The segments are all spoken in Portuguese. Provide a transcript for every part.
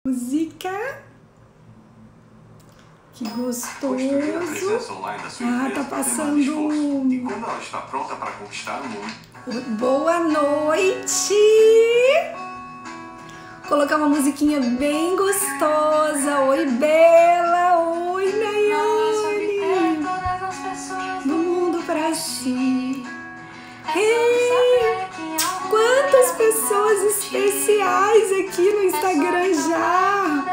música. Que gostoso. Ah, tá passando. E quando ela está pronta para conquistar o mundo. Boa noite. Colocar uma musiquinha bem gostosa. Oi, Bela. Oi, Nayane. Do mundo pra si. Ei, quantas pessoas especiais aqui no Instagram já.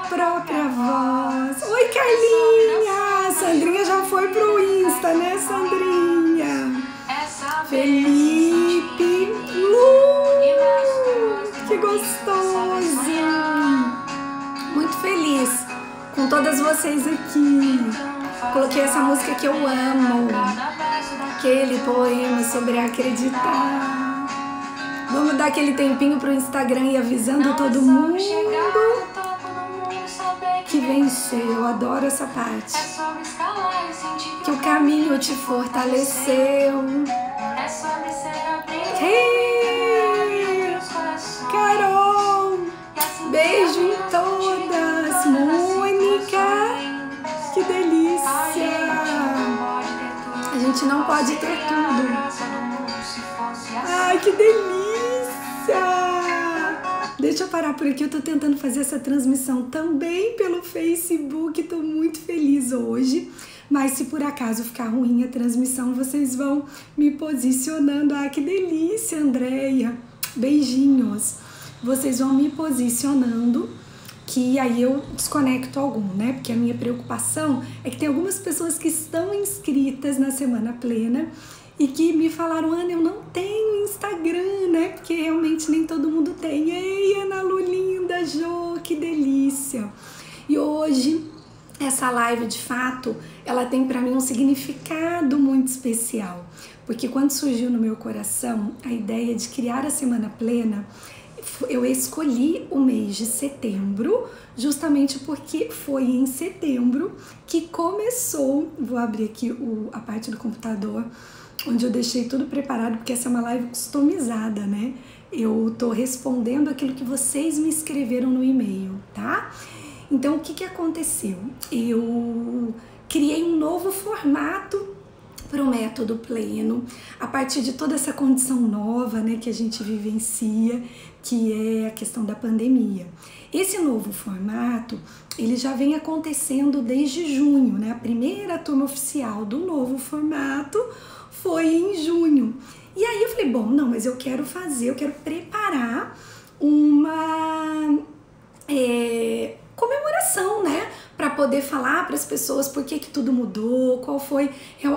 Própria voz. Oi, Carlinha. Sandrinha já foi pro Insta, né, Sandrinha? Felipe. Que gostoso. Muito feliz com todas vocês aqui. Coloquei essa música que eu amo. Aquele poema sobre acreditar. Vamos dar aquele tempinho pro Instagram e avisando todo mundo que venceu. Eu adoro essa parte. Que o caminho te fortaleceu. Hey, Carol, beijo em todas. Mônica, que delícia. A gente não pode ter tudo. Ai, que delícia. Deixa eu parar por aqui, eu tô tentando fazer essa transmissão também pelo Facebook, tô muito feliz hoje, mas se por acaso ficar ruim a transmissão, vocês vão me posicionando. Ah, que delícia, Andréia, beijinhos. Vocês vão me posicionando, que aí eu desconecto algum, né? Porque a minha preocupação é que tem algumas pessoas que estão inscritas na Semana Plena e que me falaram: Ana, eu não tenho Instagram, né? Porque realmente nem todo mundo tem. Ei, Ana Lu, linda, Jô, que delícia! E hoje, essa live, de fato, ela tem para mim um significado muito especial. Porque quando surgiu no meu coração a ideia de criar a Semana Plena, eu escolhi o mês de setembro, justamente porque foi em setembro que começou. Vou abrir aqui a parte do computador, onde eu deixei tudo preparado, porque essa é uma live customizada, né? Eu tô respondendo aquilo que vocês me escreveram no e-mail, tá? Então, o que que aconteceu? Eu criei um novo formato para o método pleno, a partir de toda essa condição nova, né, que a gente vivencia, que é a questão da pandemia. Esse novo formato, ele já vem acontecendo desde junho, né? A primeira turma oficial do novo formato foi em junho. E aí eu falei, bom, não, mas eu quero preparar uma comemoração, né? Para poder falar para as pessoas por que tudo mudou, qual foi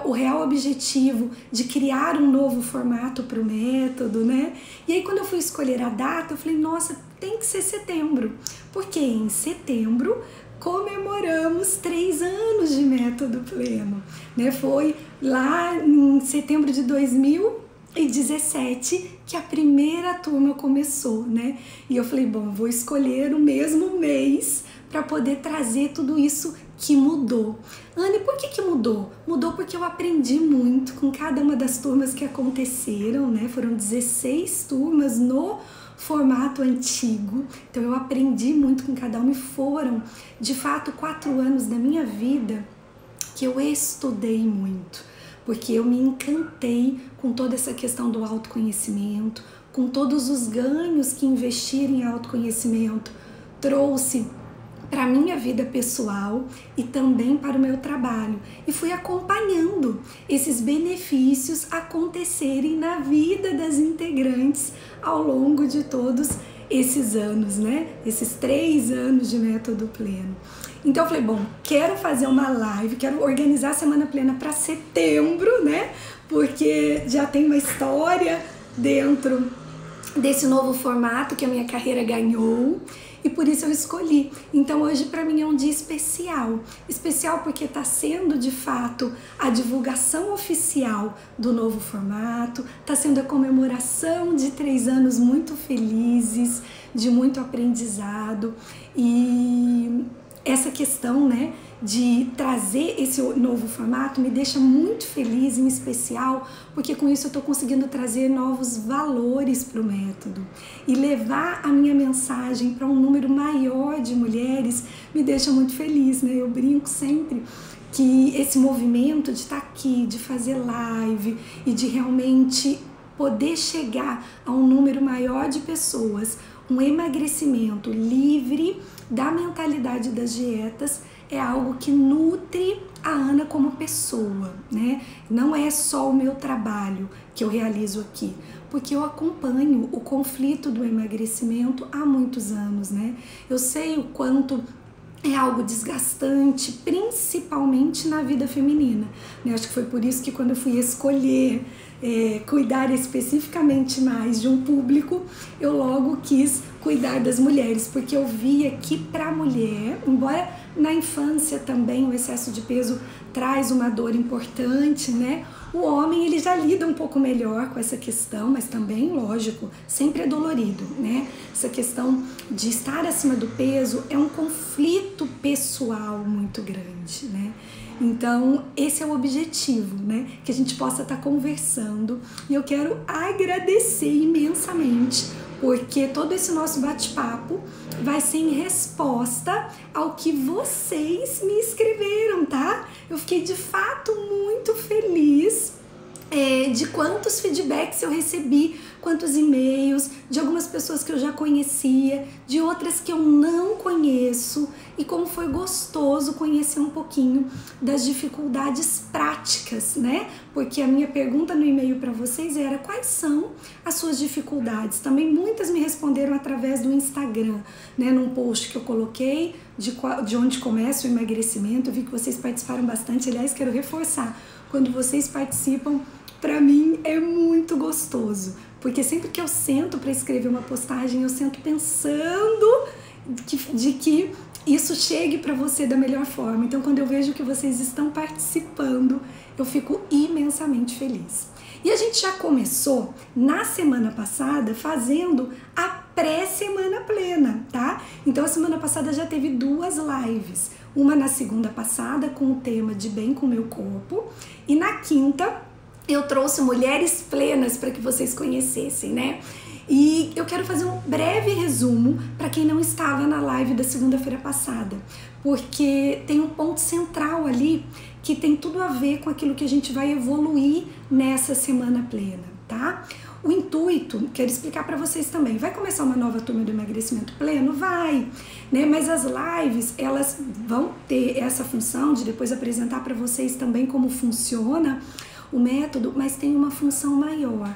o real objetivo de criar um novo formato para o método, né? E aí quando eu fui escolher a data, eu falei, nossa, tem que ser setembro, porque em setembro comemoramos 3 anos de método pleno, né? Foi lá em setembro de 2017 que a primeira turma começou, né? E eu falei, bom, vou escolher o mesmo mês para poder trazer tudo isso que mudou. Anne, por que mudou? Mudou porque eu aprendi muito com cada uma das turmas que aconteceram, né? Foram 16 turmas no formato antigo, então eu aprendi muito com cada uma e foram, de fato, 4 anos da minha vida que eu estudei muito, porque eu me encantei com toda essa questão do autoconhecimento, com todos os ganhos que investir em autoconhecimento trouxe para a minha vida pessoal e também para o meu trabalho. E fui acompanhando esses benefícios acontecerem na vida das integrantes ao longo de todos esses anos, né? Esses 3 anos de método pleno. Então eu falei, bom, quero fazer uma live, quero organizar a Semana Plena para setembro, né? Porque já tem uma história dentro desse novo formato que a minha carreira ganhou. E por isso eu escolhi. Então hoje para mim é um dia especial. Especial porque está sendo de fato a divulgação oficial do novo formato, está sendo a comemoração de 3 anos muito felizes, de muito aprendizado. E essa questão, né, de trazer esse novo formato me deixa muito feliz, em especial, porque com isso eu estou conseguindo trazer novos valores para o método. E levar a minha mensagem para um número maior de mulheres me deixa muito feliz, né? Eu brinco sempre que esse movimento de estar aqui, de fazer live e de realmente poder chegar a um número maior de pessoas, um emagrecimento livre da mentalidade das dietas, é algo que nutre a Ana como pessoa, né? Não é só o meu trabalho que eu realizo aqui, porque eu acompanho o conflito do emagrecimento há muitos anos, né? Eu sei o quanto é algo desgastante, principalmente na vida feminina, né? Acho que foi por isso que quando eu fui escolher cuidar especificamente mais de um público, eu logo quis cuidar das mulheres, porque eu via que para a mulher, embora na infância também o excesso de peso traz uma dor importante, né? O homem, ele já lida um pouco melhor com essa questão, mas também, lógico, sempre é dolorido, né? Essa questão de estar acima do peso é um conflito pessoal muito grande, né? Então, esse é o objetivo, né? Que a gente possa estar conversando. E eu quero agradecer imensamente, porque todo esse nosso bate-papo vai ser em resposta ao que vocês me escreveram, tá? Eu fiquei de fato muito feliz de quantos feedbacks eu recebi, quantos e-mails, de algumas pessoas que eu já conhecia, de outras que eu não conheço, e como foi gostoso conhecer um pouquinho das dificuldades práticas, né? Porque a minha pergunta no e-mail para vocês era: quais são as suas dificuldades? Também muitas me responderam através do Instagram, né? Num post que eu coloquei de onde começa o emagrecimento. Eu vi que vocês participaram bastante. Aliás, quero reforçar, quando vocês participam, para mim é muito gostoso, porque sempre que eu sento para escrever uma postagem, eu sento pensando de que isso chegue para você da melhor forma. Então, quando eu vejo que vocês estão participando, eu fico imensamente feliz. E a gente já começou na semana passada fazendo a pré-semana plena, tá? Então, a semana passada já teve 2 lives. Uma na segunda passada com o tema de bem com o meu corpo, e na quinta eu trouxe mulheres plenas para que vocês conhecessem, né? E eu quero fazer um breve resumo para quem não estava na live da segunda-feira passada, porque tem um ponto central ali que tem tudo a ver com aquilo que a gente vai evoluir nessa semana plena, tá? O intuito, quero explicar para vocês também, vai começar uma nova turma do emagrecimento pleno? Vai, né? Mas as lives, elas vão ter essa função de depois apresentar para vocês também como funciona o método, mas tem uma função maior,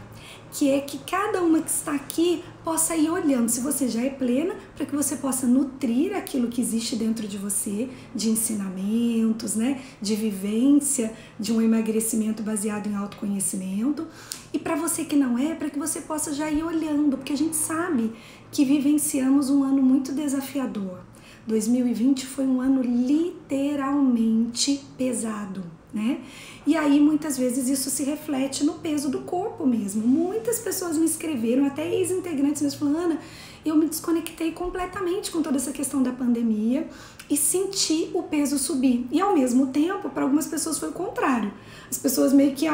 que é que cada uma que está aqui possa ir olhando, se você já é plena, para que você possa nutrir aquilo que existe dentro de você, de ensinamentos, né, de vivência, de um emagrecimento baseado em autoconhecimento, e para você que não é, para que você possa já ir olhando, porque a gente sabe que vivenciamos um ano muito desafiador. 2020 foi um ano literalmente pesado, né? E aí muitas vezes isso se reflete no peso do corpo mesmo. Muitas pessoas me escreveram, até ex-integrantes mesmo, falando: Ana, eu me desconectei completamente com toda essa questão da pandemia e senti o peso subir. E ao mesmo tempo, para algumas pessoas foi o contrário. As pessoas meio que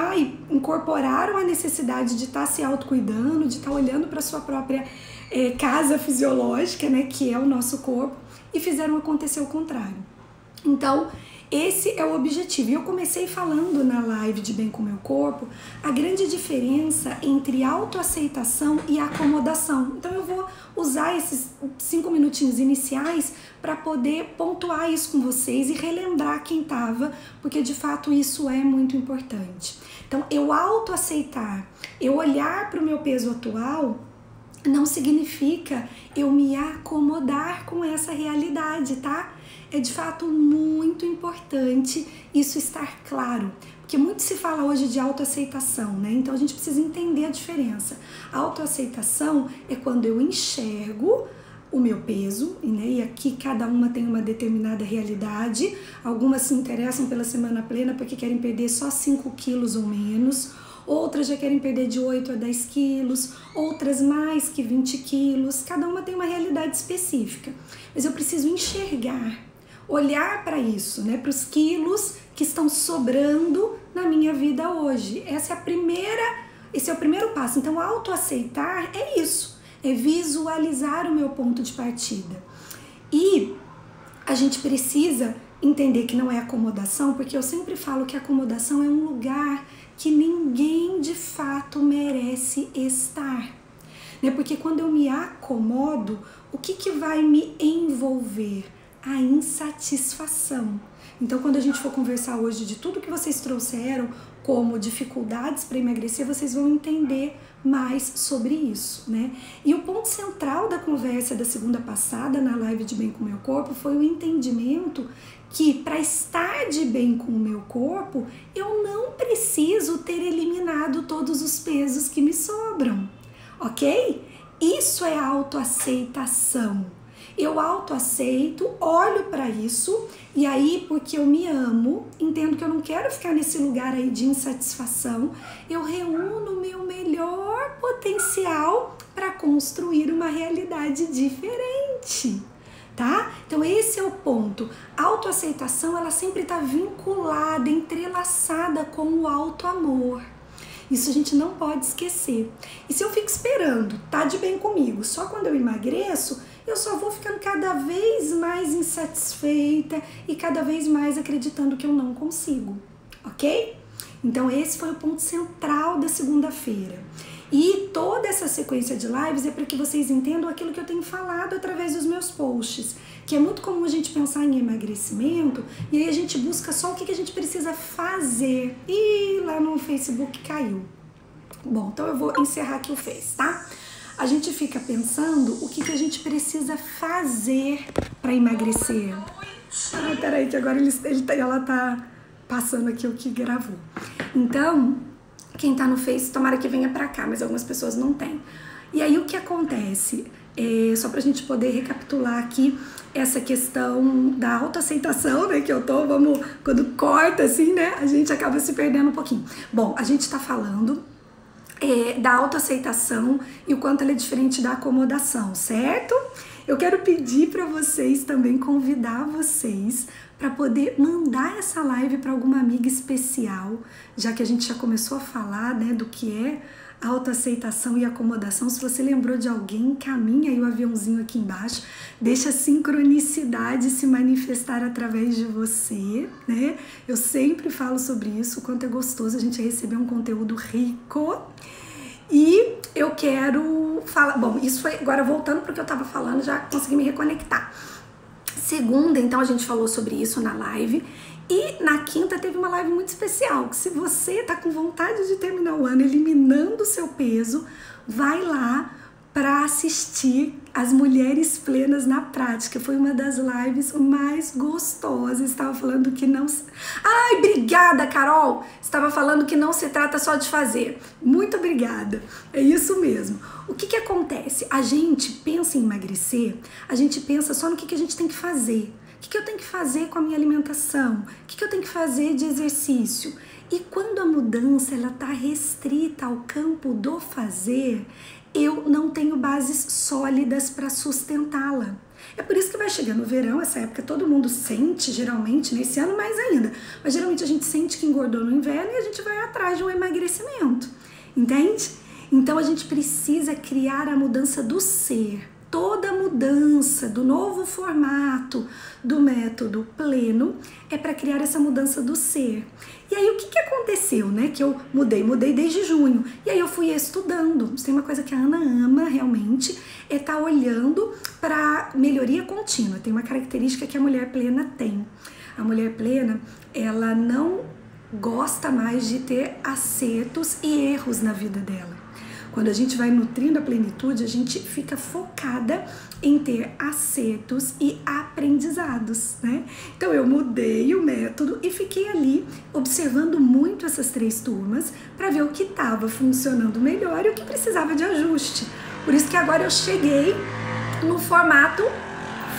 incorporaram a necessidade de estar se autocuidando, de estar olhando para a sua própria casa fisiológica, né, que é o nosso corpo, e fizeram acontecer o contrário. Então, esse é o objetivo. E eu comecei falando na live de Bem com o Meu Corpo a grande diferença entre autoaceitação e acomodação. Então eu vou usar esses 5 minutinhos iniciais para poder pontuar isso com vocês e relembrar quem estava, porque de fato isso é muito importante. Então, eu autoaceitar, eu olhar para o meu peso atual, não significa eu me acomodar com essa realidade, tá? É de fato muito importante isso estar claro, porque muito se fala hoje de autoaceitação, né? Então a gente precisa entender a diferença. A autoaceitação é quando eu enxergo o meu peso, né? E aqui cada uma tem uma determinada realidade. Algumas se interessam pela semana plena porque querem perder só 5 quilos ou menos. Outras já querem perder de 8 a 10 quilos, outras mais que 20 quilos. Cada uma tem uma realidade específica. Mas eu preciso enxergar olhar para isso, né? Para os quilos que estão sobrando na minha vida hoje. Esse é o primeiro passo. Então, autoaceitar é isso, é visualizar o meu ponto de partida. E a gente precisa entender que não é acomodação, porque eu sempre falo que acomodação é um lugar que ninguém de fato merece estar. Né? Porque quando eu me acomodo, o que vai me envolver? A insatisfação. Então, quando a gente for conversar hoje de tudo que vocês trouxeram como dificuldades para emagrecer, vocês vão entender mais sobre isso, né? E o ponto central da conversa da segunda passada na live de Bem com o Meu Corpo foi o entendimento que para estar de bem com o meu corpo, eu não preciso ter eliminado todos os pesos que me sobram, ok? Isso é autoaceitação. Eu autoaceito, olho para isso e aí, porque eu me amo, entendo que eu não quero ficar nesse lugar aí de insatisfação, eu reúno o meu melhor potencial para construir uma realidade diferente, tá? Então esse é o ponto. A autoaceitação, ela sempre está vinculada, entrelaçada com o autoamor. Isso a gente não pode esquecer. E se eu fico esperando, tá de bem comigo, só quando eu emagreço, eu só vou ficando cada vez mais insatisfeita e cada vez mais acreditando que eu não consigo, ok? Então esse foi o ponto central da segunda-feira. E toda essa sequência de lives é para que vocês entendam aquilo que eu tenho falado através dos meus posts, que é muito comum a gente pensar em emagrecimento e aí a gente busca só o que a gente precisa fazer. E lá no Facebook caiu. Bom, então eu vou encerrar aqui o Face, tá? A gente fica pensando o que a gente precisa fazer para emagrecer. Ah, peraí, que agora ela tá passando aqui o que gravou. Então, quem tá no Face, tomara que venha pra cá, mas algumas pessoas não têm. E aí o que acontece? Só pra gente poder recapitular aqui essa questão da autoaceitação, né, que eu tô, quando corta assim, né, a gente acaba se perdendo um pouquinho. Bom, a gente tá falando da autoaceitação e o quanto ela é diferente da acomodação, certo? Eu quero pedir para vocês também, convidar vocês para poder mandar essa live para alguma amiga especial, já que a gente já começou a falar, né, do que é autoaceitação e acomodação. Se você lembrou de alguém, encaminha aí o aviãozinho aqui embaixo, deixa a sincronicidade se manifestar através de você, né? Eu sempre falo sobre isso, o quanto é gostoso a gente receber um conteúdo rico. E eu quero falar, bom, isso foi agora voltando porque eu tava falando, já consegui me reconectar. Segunda, então a gente falou sobre isso na live. E na quinta teve uma live muito especial, que se você tá com vontade de terminar o ano eliminando o seu peso, vai lá para assistir as Mulheres Plenas na Prática. Foi uma das lives mais gostosas. Estava falando que não... Ai, obrigada, Carol! Estava falando que não se trata só de fazer. Muito obrigada. É isso mesmo. O que acontece? A gente pensa em emagrecer, a gente pensa só no que a gente tem que fazer. O que eu tenho que fazer com a minha alimentação? O que eu tenho que fazer de exercício? E quando a mudança está restrita ao campo do fazer, eu não tenho bases sólidas para sustentá-la. É por isso que vai chegando o verão, essa época todo mundo sente, geralmente, nesse ano mais ainda, mas geralmente a gente sente que engordou no inverno e a gente vai atrás de um emagrecimento, entende? Então a gente precisa criar a mudança do ser. Toda mudança do novo formato do método pleno é para criar essa mudança do ser. E aí o que aconteceu, né? Que eu mudei desde junho. E aí eu fui estudando. Tem uma coisa que a Ana ama realmente, é estar olhando para melhoria contínua. Tem uma característica que a mulher plena tem. A mulher plena, ela não gosta mais de ter acertos e erros na vida dela. Quando a gente vai nutrindo a plenitude, a gente fica focada em ter acertos e aprendizados, né? Então eu mudei o método e fiquei ali observando muito essas 3 turmas para ver o que estava funcionando melhor e o que precisava de ajuste. Por isso que agora eu cheguei no formato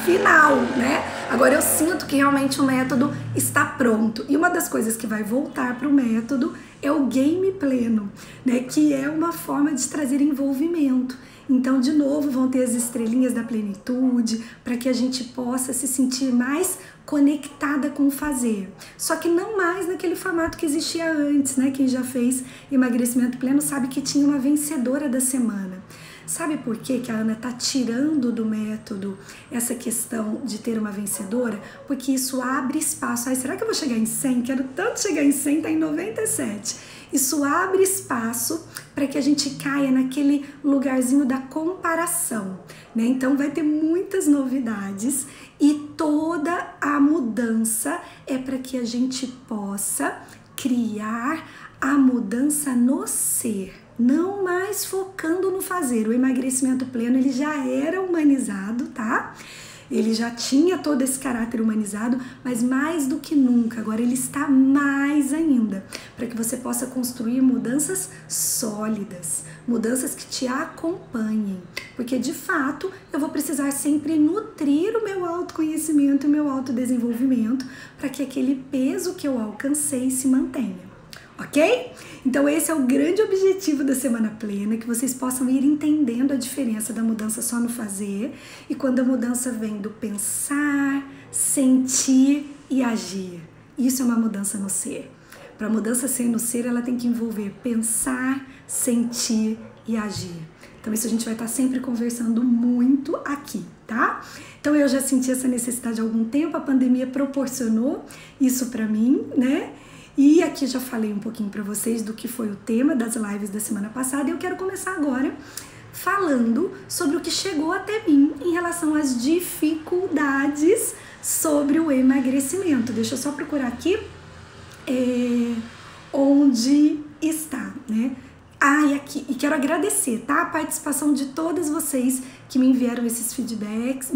final, né? Agora eu sinto que realmente o método está pronto. E uma das coisas que vai voltar para o método é o game pleno, né? Que é uma forma de trazer envolvimento. Então, de novo, vão ter as estrelinhas da plenitude para que a gente possa se sentir mais conectada com o fazer. Só que não mais naquele formato que existia antes, né? Quem já fez emagrecimento pleno sabe que tinha uma vencedora da semana. Sabe por quê que a Ana tá tirando do método essa questão de ter uma vencedora? Porque isso abre espaço. Ai, será que eu vou chegar em 100? Quero tanto chegar em 100, tá em 97. Isso abre espaço para que a gente caia naquele lugarzinho da comparação, né? Então vai ter muitas novidades e toda a mudança é para que a gente possa criar a mudança no ser, não mais focando no fazer. O emagrecimento pleno, ele já era humanizado, tá? Ele já tinha todo esse caráter humanizado, mas mais do que nunca, agora ele está mais ainda, para que você possa construir mudanças sólidas, mudanças que te acompanhem, porque de fato eu vou precisar sempre nutrir o meu autoconhecimento e o meu autodesenvolvimento para que aquele peso que eu alcancei se mantenha. Ok? Então esse é o grande objetivo da Semana Plena, que vocês possam ir entendendo a diferença da mudança só no fazer e quando a mudança vem do pensar, sentir e agir. Isso é uma mudança no ser. Para a mudança ser no ser, ela tem que envolver pensar, sentir e agir. Então isso a gente vai estar sempre conversando muito aqui, tá? Então eu já senti essa necessidade há algum tempo, a pandemia proporcionou isso para mim, né? E aqui já falei um pouquinho para vocês do que foi o tema das lives da semana passada e eu quero começar agora falando sobre o que chegou até mim em relação às dificuldades sobre o emagrecimento. Deixa eu só procurar aqui onde está, né? E aqui, e quero agradecer, tá? A participação de todas vocês que me enviaram esses feedbacks,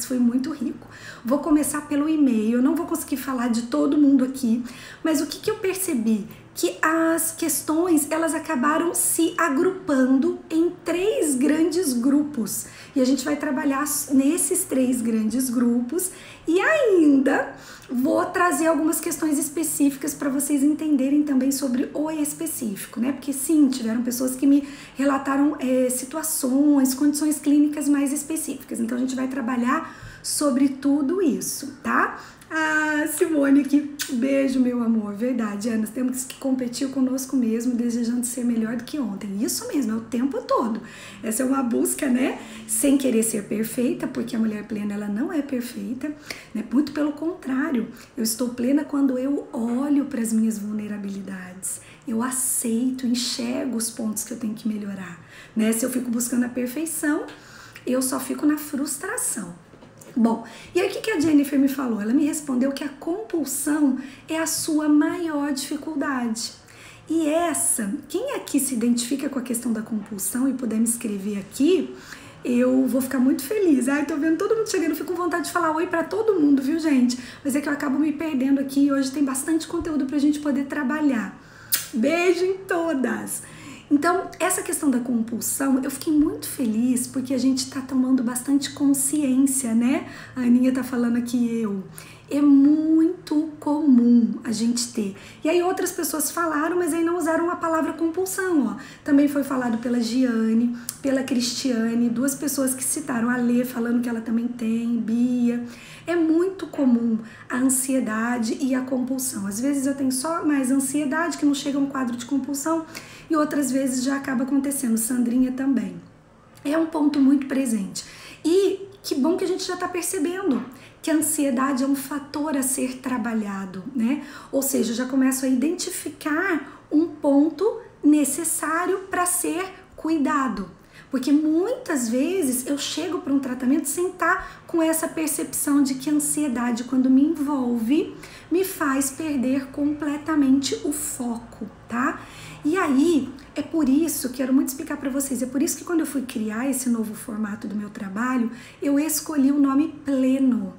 foi muito rico. Vou começar pelo e-mail, eu não vou conseguir falar de todo mundo aqui, mas o que eu percebi? Que as questões, elas acabaram se agrupando em 3 grandes grupos. E a gente vai trabalhar nesses 3 grandes grupos e ainda vou trazer algumas questões específicas para vocês entenderem também sobre o específico, né? Porque sim, tiveram pessoas que me relataram situações, condições clínicas mais específicas. Então a gente vai trabalhar sobre tudo isso, tá? Simone aqui, beijo, meu amor, verdade, Ana, temos que competir conosco mesmo, desejando ser melhor do que ontem, isso mesmo, é o tempo todo, essa é uma busca, né, sem querer ser perfeita, porque a mulher plena, ela não é perfeita, né, muito pelo contrário, eu estou plena quando eu olho para as minhas vulnerabilidades, eu aceito, enxergo os pontos que eu tenho que melhorar, né, se eu fico buscando a perfeição, eu só fico na frustração. Bom, e aí o que a Jennifer me falou? Ela me respondeu que a compulsão é a sua maior dificuldade. E quem aqui se identifica com a questão da compulsão e puder me escrever aqui, eu vou ficar muito feliz. Tô vendo todo mundo chegando, fico com vontade de falar oi pra todo mundo, viu, gente? Mas é que eu acabo me perdendo aqui e hoje tem bastante conteúdo pra gente poder trabalhar. Beijo em todas! Então, essa questão da compulsão, eu fiquei muito feliz porque a gente tá tomando bastante consciência, né? A Aninha tá falando aqui, é muito comum a gente ter. E aí outras pessoas falaram, mas aí não usaram a palavra compulsão, ó. Também foi falado pela Giane, pela Cristiane, 2 pessoas que citaram, a Lê falando que ela também tem, Bia. É muito comum a ansiedade e a compulsão. Às vezes eu tenho só mais ansiedade, que não chega a um quadro de compulsão, e outras vezes já acaba acontecendo, Sandrinha também. É um ponto muito presente. E que bom que a gente já está percebendo que a ansiedade é um fator a ser trabalhado, né? Ou seja, eu já começo a identificar um ponto necessário para ser cuidado. Porque muitas vezes eu chego para um tratamento sem estar com essa percepção de que a ansiedade, quando me envolve, me faz perder completamente o foco, tá? E aí, é por isso, quero muito explicar para vocês, é por isso que quando eu fui criar esse novo formato do meu trabalho, eu escolhi o nome Pleno.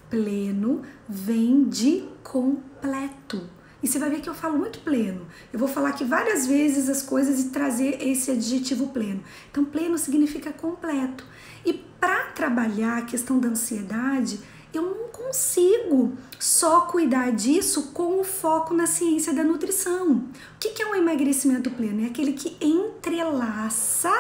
Pleno vem de completo. E você vai ver que eu falo muito pleno. Eu vou falar aqui várias vezes as coisas e trazer esse adjetivo pleno. Então, pleno significa completo. E para trabalhar a questão da ansiedade, eu não consigo só cuidar disso com o foco na ciência da nutrição. O que é um emagrecimento pleno? É aquele que entrelaça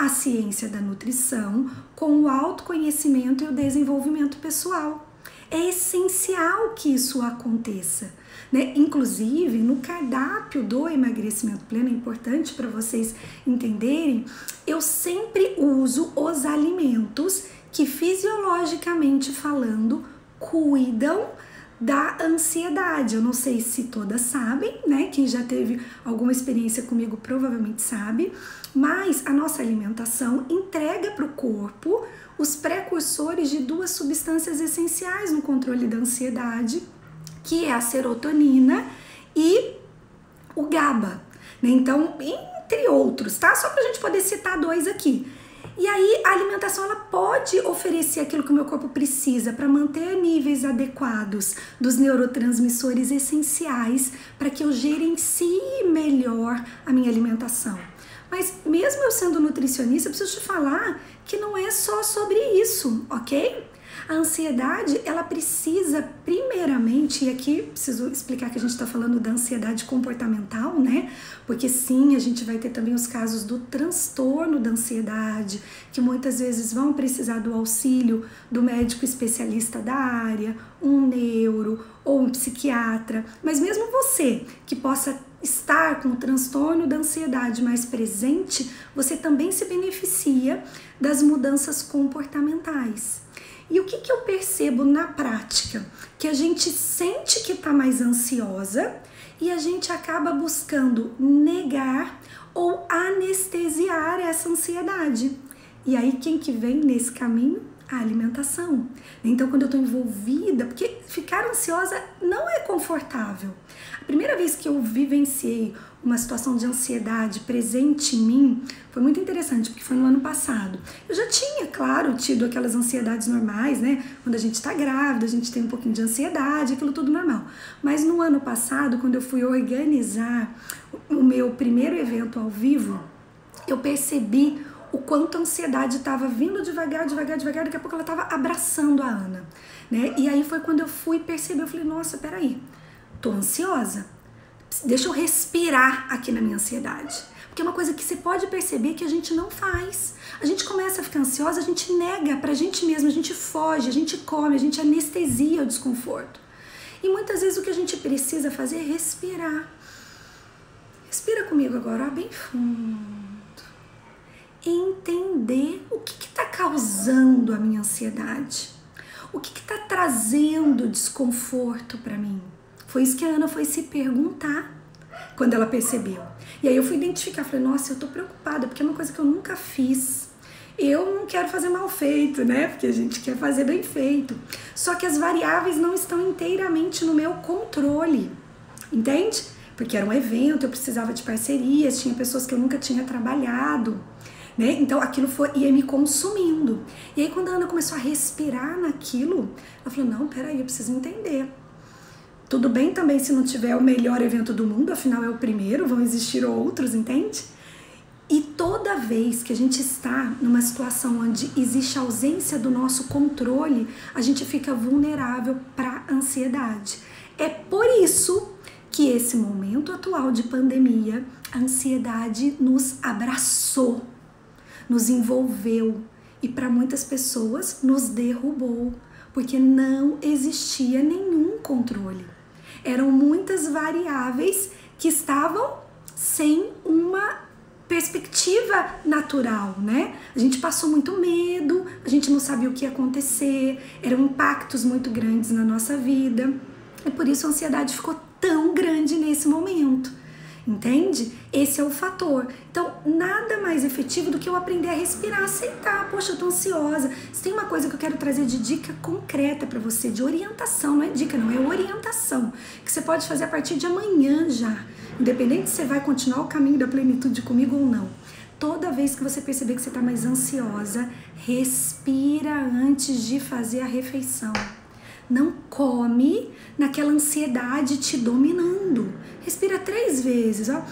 a ciência da nutrição com o autoconhecimento e o desenvolvimento pessoal. É essencial que isso aconteça, né? Inclusive, no cardápio do emagrecimento pleno, é importante para vocês entenderem, eu sempre uso os alimentos que fisiologicamente falando cuidam da ansiedade. Eu não sei se todas sabem, né? Quem já teve alguma experiência comigo provavelmente sabe, mas a nossa alimentação entrega para o corpo os precursores de duas substâncias essenciais no controle da ansiedade, que é a serotonina e o GABA, né? Então, entre outros, tá? Só pra gente poder citar dois aqui. E aí, a alimentação, ela pode oferecer aquilo que o meu corpo precisa para manter níveis adequados dos neurotransmissores essenciais para que eu gerencie melhor a minha alimentação. Mas mesmo eu sendo nutricionista, eu preciso te falar que não é só sobre isso, ok? A ansiedade, ela precisa primeiramente, e aqui preciso explicar que a gente está falando da ansiedade comportamental, né? Porque sim, a gente vai ter também os casos do transtorno da ansiedade, que muitas vezes vão precisar do auxílio do médico especialista da área, um neuro ou um psiquiatra. Mas mesmo você que possa estar com o transtorno da ansiedade mais presente, você também se beneficia das mudanças comportamentais. E o que eu percebo na prática? Que a gente sente que está mais ansiosa e a gente acaba buscando negar ou anestesiar essa ansiedade. E aí quem que vem nesse caminho? A alimentação. Então quando eu estou envolvida, porque ficar ansiosa não é confortável. A primeira vez que eu vivenciei uma situação de ansiedade presente em mim foi muito interessante, porque foi no ano passado. Eu já tinha, claro, tido aquelas ansiedades normais, né? Quando a gente tá grávida, a gente tem um pouquinho de ansiedade, aquilo tudo normal. Mas no ano passado, quando eu fui organizar o meu primeiro evento ao vivo, eu percebi o quanto a ansiedade estava vindo devagar, daqui a pouco ela estava abraçando a Ana, né? E aí foi quando eu fui perceber, eu falei, nossa, peraí, tô ansiosa, deixa eu respirar aqui na minha ansiedade. Porque é uma coisa que você pode perceber que a gente não faz. A gente começa a ficar ansiosa, a gente nega pra gente mesmo, a gente foge, a gente come, a gente anestesia o desconforto. E muitas vezes o que a gente precisa fazer é respirar. Respira comigo agora, ó, bem fundo. Entender o que está causando a minha ansiedade, o que está trazendo desconforto para mim. Foi isso que a Ana foi se perguntar quando ela percebeu. E aí eu fui identificar, falei, nossa, eu tô preocupada, porque é uma coisa que eu nunca fiz. Eu não quero fazer mal feito, né? Porque a gente quer fazer bem feito. Só que as variáveis não estão inteiramente no meu controle, entende? Porque era um evento, eu precisava de parcerias, tinha pessoas que eu nunca tinha trabalhado, né? Então aquilo ia me consumindo. E aí quando a Ana começou a respirar naquilo, ela falou, não, peraí, eu preciso entender. Tudo bem também se não tiver o melhor evento do mundo, afinal é o primeiro, vão existir outros, entende? E toda vez que a gente está numa situação onde existe ausência do nosso controle, a gente fica vulnerável para a ansiedade. É por isso que esse momento atual de pandemia, a ansiedade nos abraçou, nos envolveu e para muitas pessoas nos derrubou, porque não existia nenhum controle. Eram muitas variáveis que estavam sem uma perspectiva natural, né? A gente passou muito medo, a gente não sabia o que ia acontecer, eram impactos muito grandes na nossa vida, e por isso a ansiedade ficou tão grande nesse momento, entende? Esse é o fator. Então, nada mais efetivo do que eu aprender a respirar, aceitar. Poxa, eu tô ansiosa. Se tem uma coisa que eu quero trazer de dica concreta pra você, de orientação, não é dica não, é orientação, que você pode fazer a partir de amanhã já, independente se você vai continuar o caminho da plenitude comigo ou não. Toda vez que você perceber que você tá mais ansiosa, respira antes de fazer a refeição. Não come naquela ansiedade te dominando. Respira 3 vezes, ó.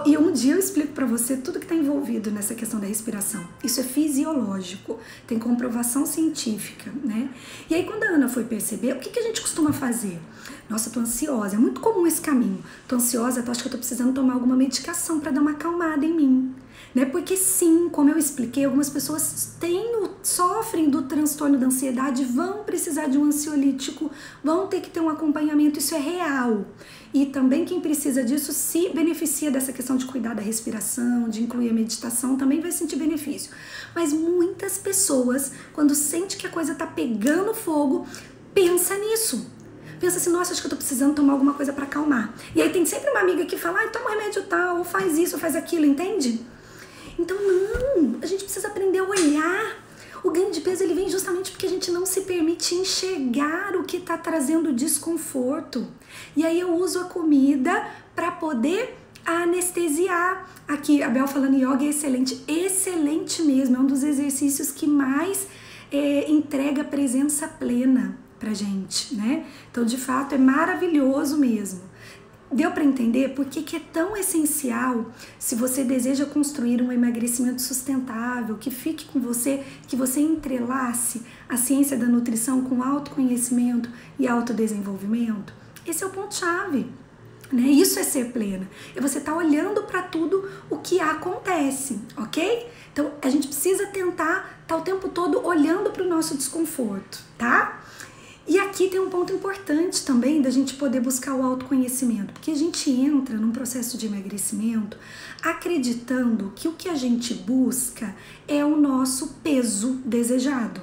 E um dia eu explico para você tudo que está envolvido nessa questão da respiração. Isso é fisiológico, tem comprovação científica, né? E aí quando a Ana foi perceber, o que a gente costuma fazer? Nossa, tô ansiosa, é muito comum esse caminho. Tô ansiosa, acho que eu tô precisando tomar alguma medicação para dar uma acalmada em mim. Né? Porque sim, como eu expliquei, algumas pessoas sofrem do transtorno da ansiedade, vão precisar de um ansiolítico, vão ter que ter um acompanhamento, isso é real. E também quem precisa disso se beneficia dessa questão de cuidar da respiração, de incluir a meditação, também vai sentir benefício. Mas muitas pessoas, quando sente que a coisa tá pegando fogo, pensa nisso. Pensa assim, nossa, acho que eu tô precisando tomar alguma coisa para acalmar. E aí tem sempre uma amiga que fala, toma um remédio tal, ou faz isso, ou faz aquilo, entende? Então não, a gente precisa aprender a olhar. O ganho de peso ele vem justamente porque a gente não se permite enxergar o que está trazendo desconforto. E aí eu uso a comida para poder anestesiar. Aqui a Bel falando yoga é excelente, excelente mesmo, é um dos exercícios que mais entrega presença plena pra gente, né? Então de fato é maravilhoso mesmo. Deu para entender por que é tão essencial, se você deseja construir um emagrecimento sustentável, que fique com você, que você entrelace a ciência da nutrição com autoconhecimento e autodesenvolvimento? Esse é o ponto-chave, né? Isso é ser plena. É você estar olhando para tudo o que acontece, ok? Então a gente precisa tentar estar o tempo todo olhando para o nosso desconforto, tá? E aqui tem um ponto importante também da gente poder buscar o autoconhecimento, porque a gente entra num processo de emagrecimento acreditando que o que a gente busca é o nosso peso desejado.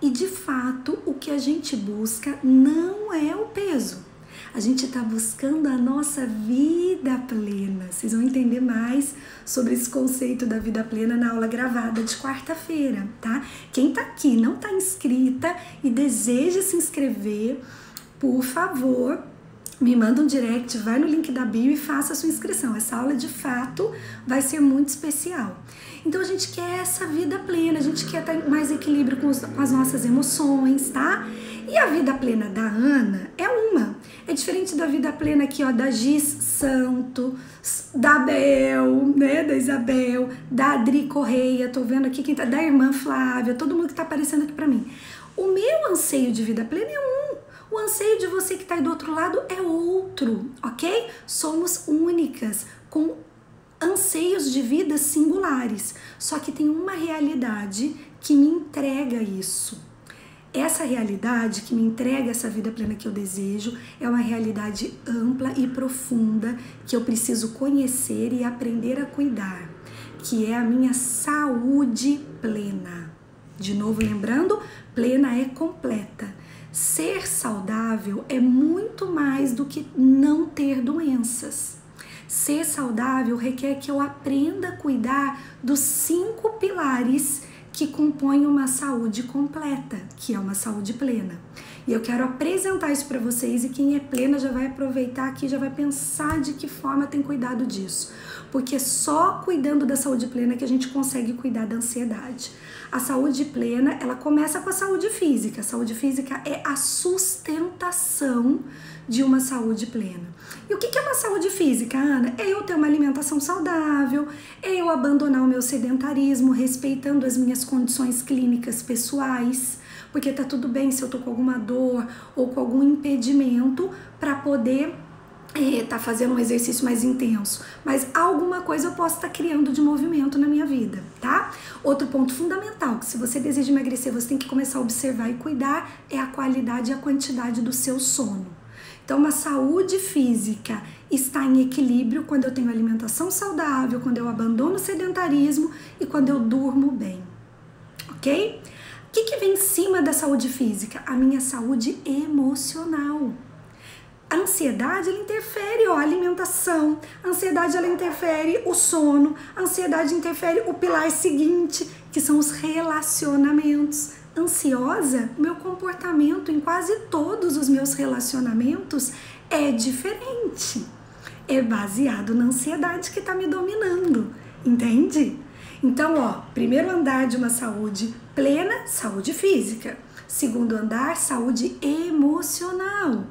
E de fato, o que a gente busca não é o peso. A gente está buscando a nossa vida plena. Vocês vão entender mais sobre esse conceito da vida plena na aula gravada de quarta-feira, tá? Quem tá aqui não tá inscrita e deseja se inscrever, por favor, me manda um direct, vai no link da bio e faça a sua inscrição. Essa aula de fato vai ser muito especial. Então a gente quer essa vida plena, a gente quer estar em mais equilíbrio com as nossas emoções, tá? E a vida plena da Ana é diferente da vida plena aqui, ó, da Giz Santo, da Bel, né, da Isabel, da Adri Correia, tô vendo aqui quem tá, da irmã Flávia, todo mundo que tá aparecendo aqui pra mim. O meu anseio de vida plena é o anseio de você que tá aí do outro lado é outro, ok? Somos únicas, com anseios de vida singulares, só que tem uma realidade que me entrega isso. Essa realidade que me entrega essa vida plena que eu desejo é uma realidade ampla e profunda que eu preciso conhecer e aprender a cuidar, que é a minha saúde plena. De novo, lembrando, plena é completa. Ser saudável é muito mais do que não ter doenças. Ser saudável requer que eu aprenda a cuidar dos 5 pilares que compõem uma saúde completa, que é uma saúde plena. E eu quero apresentar isso para vocês e quem é plena já vai aproveitar aqui, já vai pensar de que forma tem cuidado disso. Porque só cuidando da saúde plena que a gente consegue cuidar da ansiedade. A saúde plena, ela começa com a saúde física. A saúde física é a sustentação de uma saúde plena. E o que é uma saúde física, Ana? É eu ter uma alimentação saudável, é eu abandonar o meu sedentarismo, respeitando as minhas condições clínicas pessoais, porque tá tudo bem se eu tô com alguma dor ou com algum impedimento para poder tá fazendo um exercício mais intenso, mas alguma coisa eu posso estar criando de movimento na minha vida, tá? Outro ponto fundamental, que se você deseja emagrecer, você tem que começar a observar e cuidar, é a qualidade e a quantidade do seu sono. Então, uma saúde física está em equilíbrio quando eu tenho alimentação saudável, quando eu abandono o sedentarismo e quando eu durmo bem, ok? O que vem em cima da saúde física? A minha saúde emocional. A ansiedade, ela interfere a alimentação, a ansiedade, ela interfere o sono, a ansiedade interfere o pilar seguinte, que são os relacionamentos. Ansiosa, meu comportamento em quase todos os meus relacionamentos é diferente. É baseado na ansiedade que está me dominando, entende? Então, ó, primeiro andar de uma saúde plena, saúde física. Segundo andar, saúde emocional.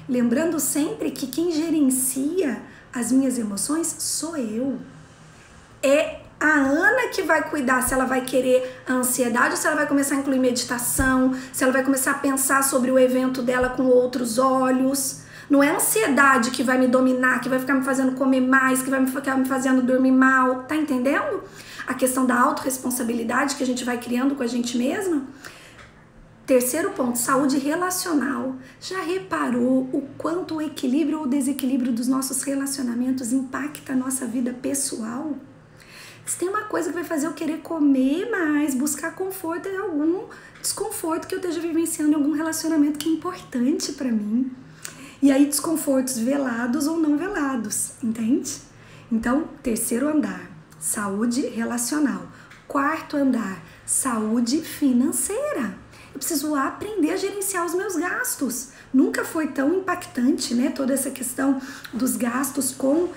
Lembrando sempre que quem gerencia as minhas emoções sou eu. É a Ana que vai cuidar se ela vai querer a ansiedade ou se ela vai começar a incluir meditação, se ela vai começar a pensar sobre o evento dela com outros olhos. Não é a ansiedade que vai me dominar, que vai ficar me fazendo comer mais, que vai ficar me fazendo dormir mal. Tá entendendo? A questão da autorresponsabilidade que a gente vai criando com a gente mesma. Terceiro ponto, saúde relacional. Já reparou o quanto o equilíbrio ou desequilíbrio dos nossos relacionamentos impacta a nossa vida pessoal? Se tem uma coisa que vai fazer eu querer comer mais, buscar conforto, é algum desconforto que eu esteja vivenciando em algum relacionamento que é importante para mim. E aí desconfortos velados ou não velados, entende? Então, terceiro andar, saúde relacional. Quarto andar, saúde financeira. Eu preciso aprender a gerenciar os meus gastos. Nunca foi tão impactante, né, toda essa questão dos gastos com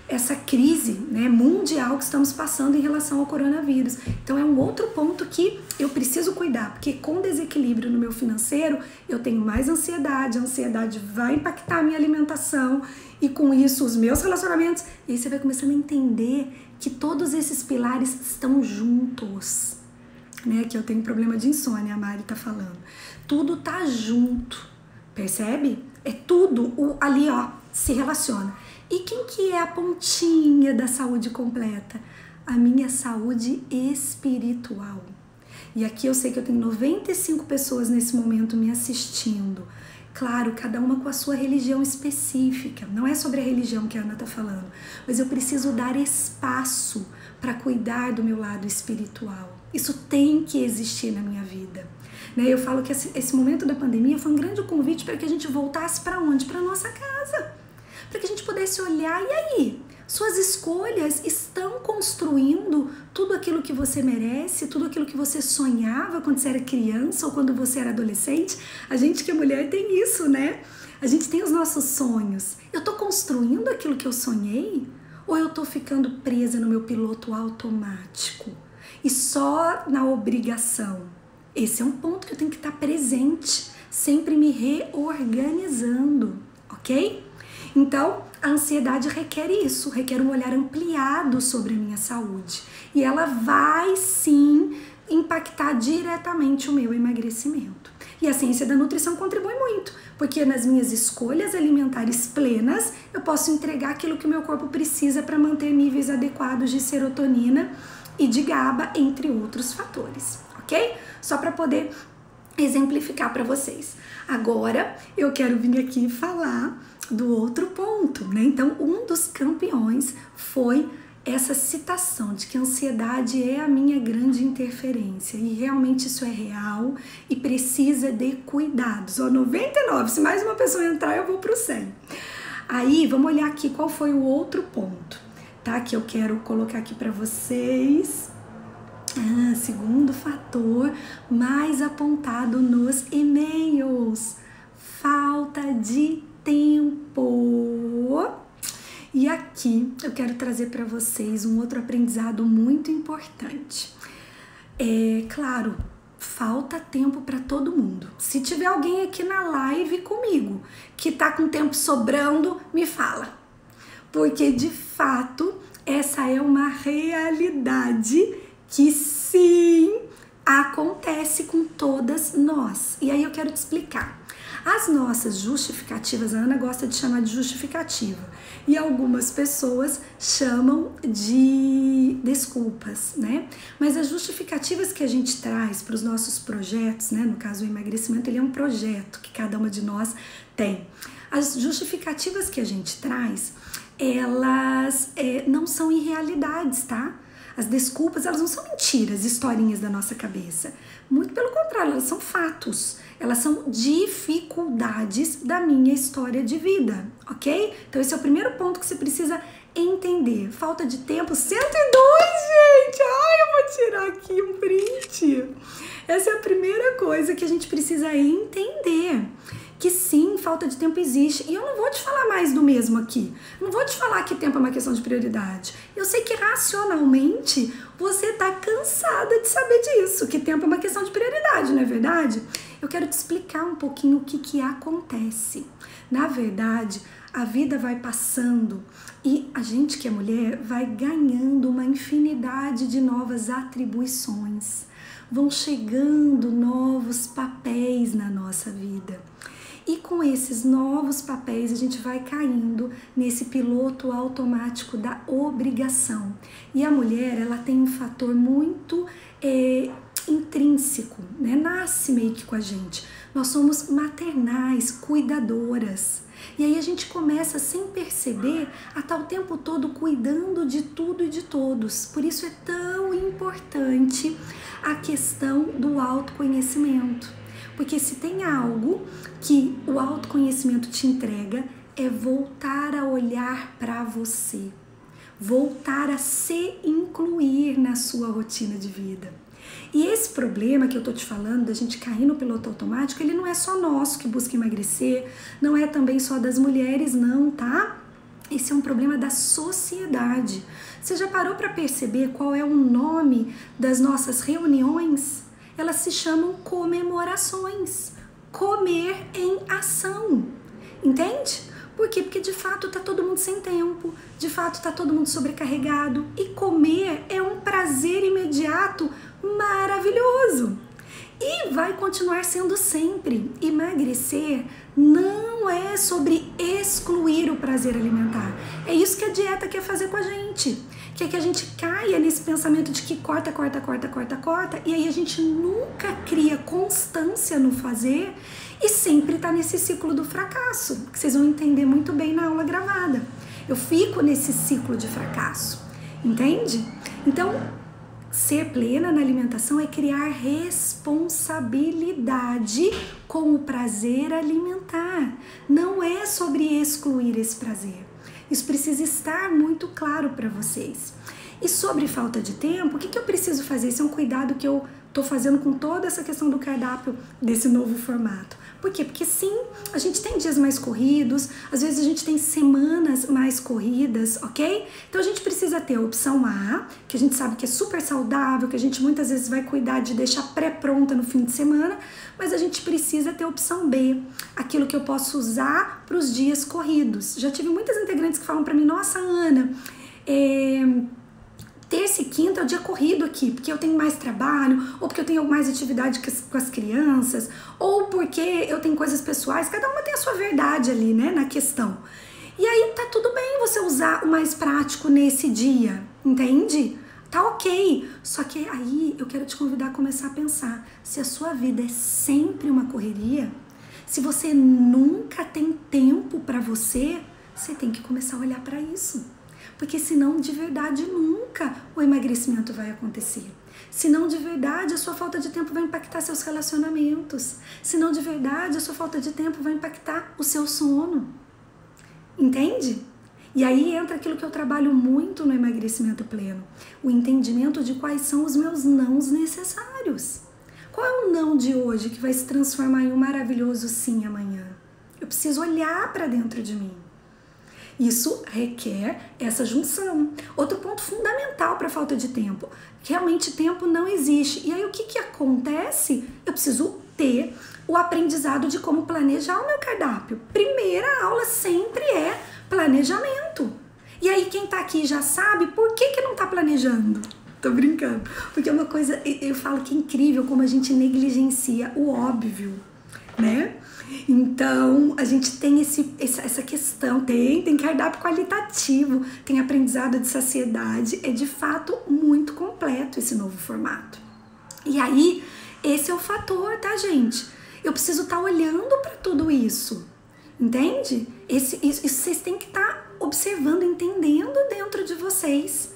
essa crise, né, mundial que estamos passando em relação ao coronavírus. Então é um outro ponto que eu preciso cuidar, porque com desequilíbrio no meu financeiro, eu tenho mais ansiedade, a ansiedade vai impactar a minha alimentação e com isso os meus relacionamentos. E aí você vai começando a entender que todos esses pilares estão juntos. Né, que eu tenho problema de insônia, a Mari tá falando. Tudo tá junto, percebe? É tudo ali, ó, se relaciona. E quem que é a pontinha da saúde completa? A minha saúde espiritual. E aqui eu sei que eu tenho 95 pessoas nesse momento me assistindo. Claro, cada uma com a sua religião específica. Não é sobre a religião que a Ana tá falando, mas eu preciso dar espaço para cuidar do meu lado espiritual. Isso tem que existir na minha vida. Né? Eu falo que esse momento da pandemia foi um grande convite para que a gente voltasse para onde? Para nossa casa. Para que a gente pudesse olhar, e aí? Suas escolhas estão construindo tudo aquilo que você merece, tudo aquilo que você sonhava quando você era criança ou quando você era adolescente. A gente que é mulher tem isso, né? A gente tem os nossos sonhos. Eu tô construindo aquilo que eu sonhei? Ou eu tô ficando presa no meu piloto automático? E só na obrigação? Esse é um ponto que eu tenho que estar presente, sempre me reorganizando, ok? Então, a ansiedade requer isso, requer um olhar ampliado sobre a minha saúde. E ela vai, sim, impactar diretamente o meu emagrecimento. E a ciência da nutrição contribui muito, porque nas minhas escolhas alimentares plenas, eu posso entregar aquilo que o meu corpo precisa para manter níveis adequados de serotonina e de GABA, entre outros fatores, ok? Só para poder exemplificar para vocês. Agora, eu quero vir aqui falar do outro ponto, né? Então, um dos campeões foi essa citação de que a ansiedade é a minha grande interferência e realmente isso é real e precisa de cuidados. Ó, 99, se mais uma pessoa entrar eu vou pro 100. Aí, vamos olhar aqui qual foi o outro ponto, tá? Que eu quero colocar aqui para vocês. Segundo fator mais apontado nos e-mails, falta de tempo. E aqui eu quero trazer para vocês um outro aprendizado muito importante. Claro, falta tempo para todo mundo. Se tiver alguém aqui na live comigo que tá com tempo sobrando, me fala. Porque de fato essa é uma realidade que sim acontece com todas nós. E aí eu quero te explicar. As nossas justificativas, a Ana gosta de chamar de justificativa, e algumas pessoas chamam de desculpas, né? Mas as justificativas que a gente traz para os nossos projetos, né? No caso o emagrecimento, ele é um projeto que cada uma de nós tem. As justificativas que a gente traz, elas não são irrealidades, tá? As desculpas, elas não são mentiras, historinhas da nossa cabeça. Muito pelo contrário, elas são fatos. Elas são dificuldades da minha história de vida, ok? Então esse é o primeiro ponto que você precisa entender. Falta de tempo, 102, gente! Ai, eu vou tirar aqui um print. Essa é a primeira coisa que a gente precisa entender. Que sim, falta de tempo existe. E eu não vou te falar mais do mesmo aqui. Não vou te falar que tempo é uma questão de prioridade. Eu sei que racionalmente você tá cansada de saber disso, que tempo é uma questão de prioridade, não é verdade? Eu quero te explicar um pouquinho o que acontece. Na verdade, a vida vai passando e a gente que é mulher vai ganhando uma infinidade de novas atribuições. Vão chegando novos papéis na nossa vida. E com esses novos papéis a gente vai caindo nesse piloto automático da obrigação. E a mulher, ela tem um fator muito intrínseco, né? Nasce meio que com a gente. Nós somos maternais, cuidadoras. E aí a gente começa sem perceber a estar o tempo todo cuidando de tudo e de todos. Por isso é tão importante a questão do autoconhecimento. Porque se tem algo que o autoconhecimento te entrega, é voltar a olhar para você. Voltar a se incluir na sua rotina de vida. E esse problema que eu tô te falando, da gente cair no piloto automático, ele não é só nosso que busca emagrecer, não é também só das mulheres não, tá? Esse é um problema da sociedade. Você já parou para perceber qual é o nome das nossas reuniões? Elas se chamam comemorações. Comer em ação. Entende? Por quê? Porque de fato tá todo mundo sem tempo, de fato tá todo mundo sobrecarregado e comer é um prazer imediato maravilhoso. E vai continuar sendo sempre. Emagrecer não é sobre excluir o prazer alimentar. É isso que a dieta quer fazer com a gente. Quer que a gente caia nesse pensamento de que corta, e aí a gente nunca cria constância no fazer e sempre tá nesse ciclo do fracasso, que vocês vão entender muito bem na aula gravada. Eu fico nesse ciclo de fracasso, entende? Então, ser plena na alimentação é criar responsabilidade com o prazer alimentar. Não é sobre excluir esse prazer. Isso precisa estar muito claro para vocês. E sobre falta de tempo, o que eu preciso fazer? Esse é um cuidado que eu tô fazendo com toda essa questão do cardápio desse novo formato. Por quê? Porque sim, a gente tem dias mais corridos, às vezes a gente tem semanas mais corridas, ok? Então a gente precisa ter a opção A, que a gente sabe que é super saudável, que a gente muitas vezes vai cuidar de deixar pré-pronta no fim de semana, mas a gente precisa ter a opção B, aquilo que eu posso usar para os dias corridos. Já tive muitas integrantes que falam para mim, nossa, Ana, terça e quinta é o dia corrido aqui, porque eu tenho mais trabalho, ou porque eu tenho mais atividade com as crianças, ou porque eu tenho coisas pessoais, cada uma tem a sua verdade ali, né, na questão. E aí tá tudo bem você usar o mais prático nesse dia, entende? Tá ok, só que aí eu quero te convidar a começar a pensar, se a sua vida é sempre uma correria, se você nunca tem tempo para você tem que começar a olhar para isso. Porque senão, de verdade, nunca o emagrecimento vai acontecer. Senão, de verdade, a sua falta de tempo vai impactar seus relacionamentos. Senão, de verdade, a sua falta de tempo vai impactar o seu sono. Entende? E aí entra aquilo que eu trabalho muito no emagrecimento pleno. O entendimento de quais são os meus nãos necessários. Qual é o não de hoje que vai se transformar em um maravilhoso sim amanhã? Eu preciso olhar para dentro de mim. Isso requer essa junção. Outro ponto fundamental para a falta de tempo. Realmente tempo não existe. E aí o que acontece? Eu preciso ter o aprendizado de como planejar o meu cardápio. Primeira aula sempre é planejamento. E aí quem tá aqui já sabe por que não tá planejando. Tô brincando. Porque é uma coisa, eu falo que é incrível como a gente negligencia o óbvio, né? Então, a gente tem essa questão, tem cardápio qualitativo, tem aprendizado de saciedade, é de fato muito completo esse novo formato. E aí, esse é o fator, tá, gente? Eu preciso estar olhando para tudo isso, entende? Isso vocês têm que estar observando, entendendo dentro de vocês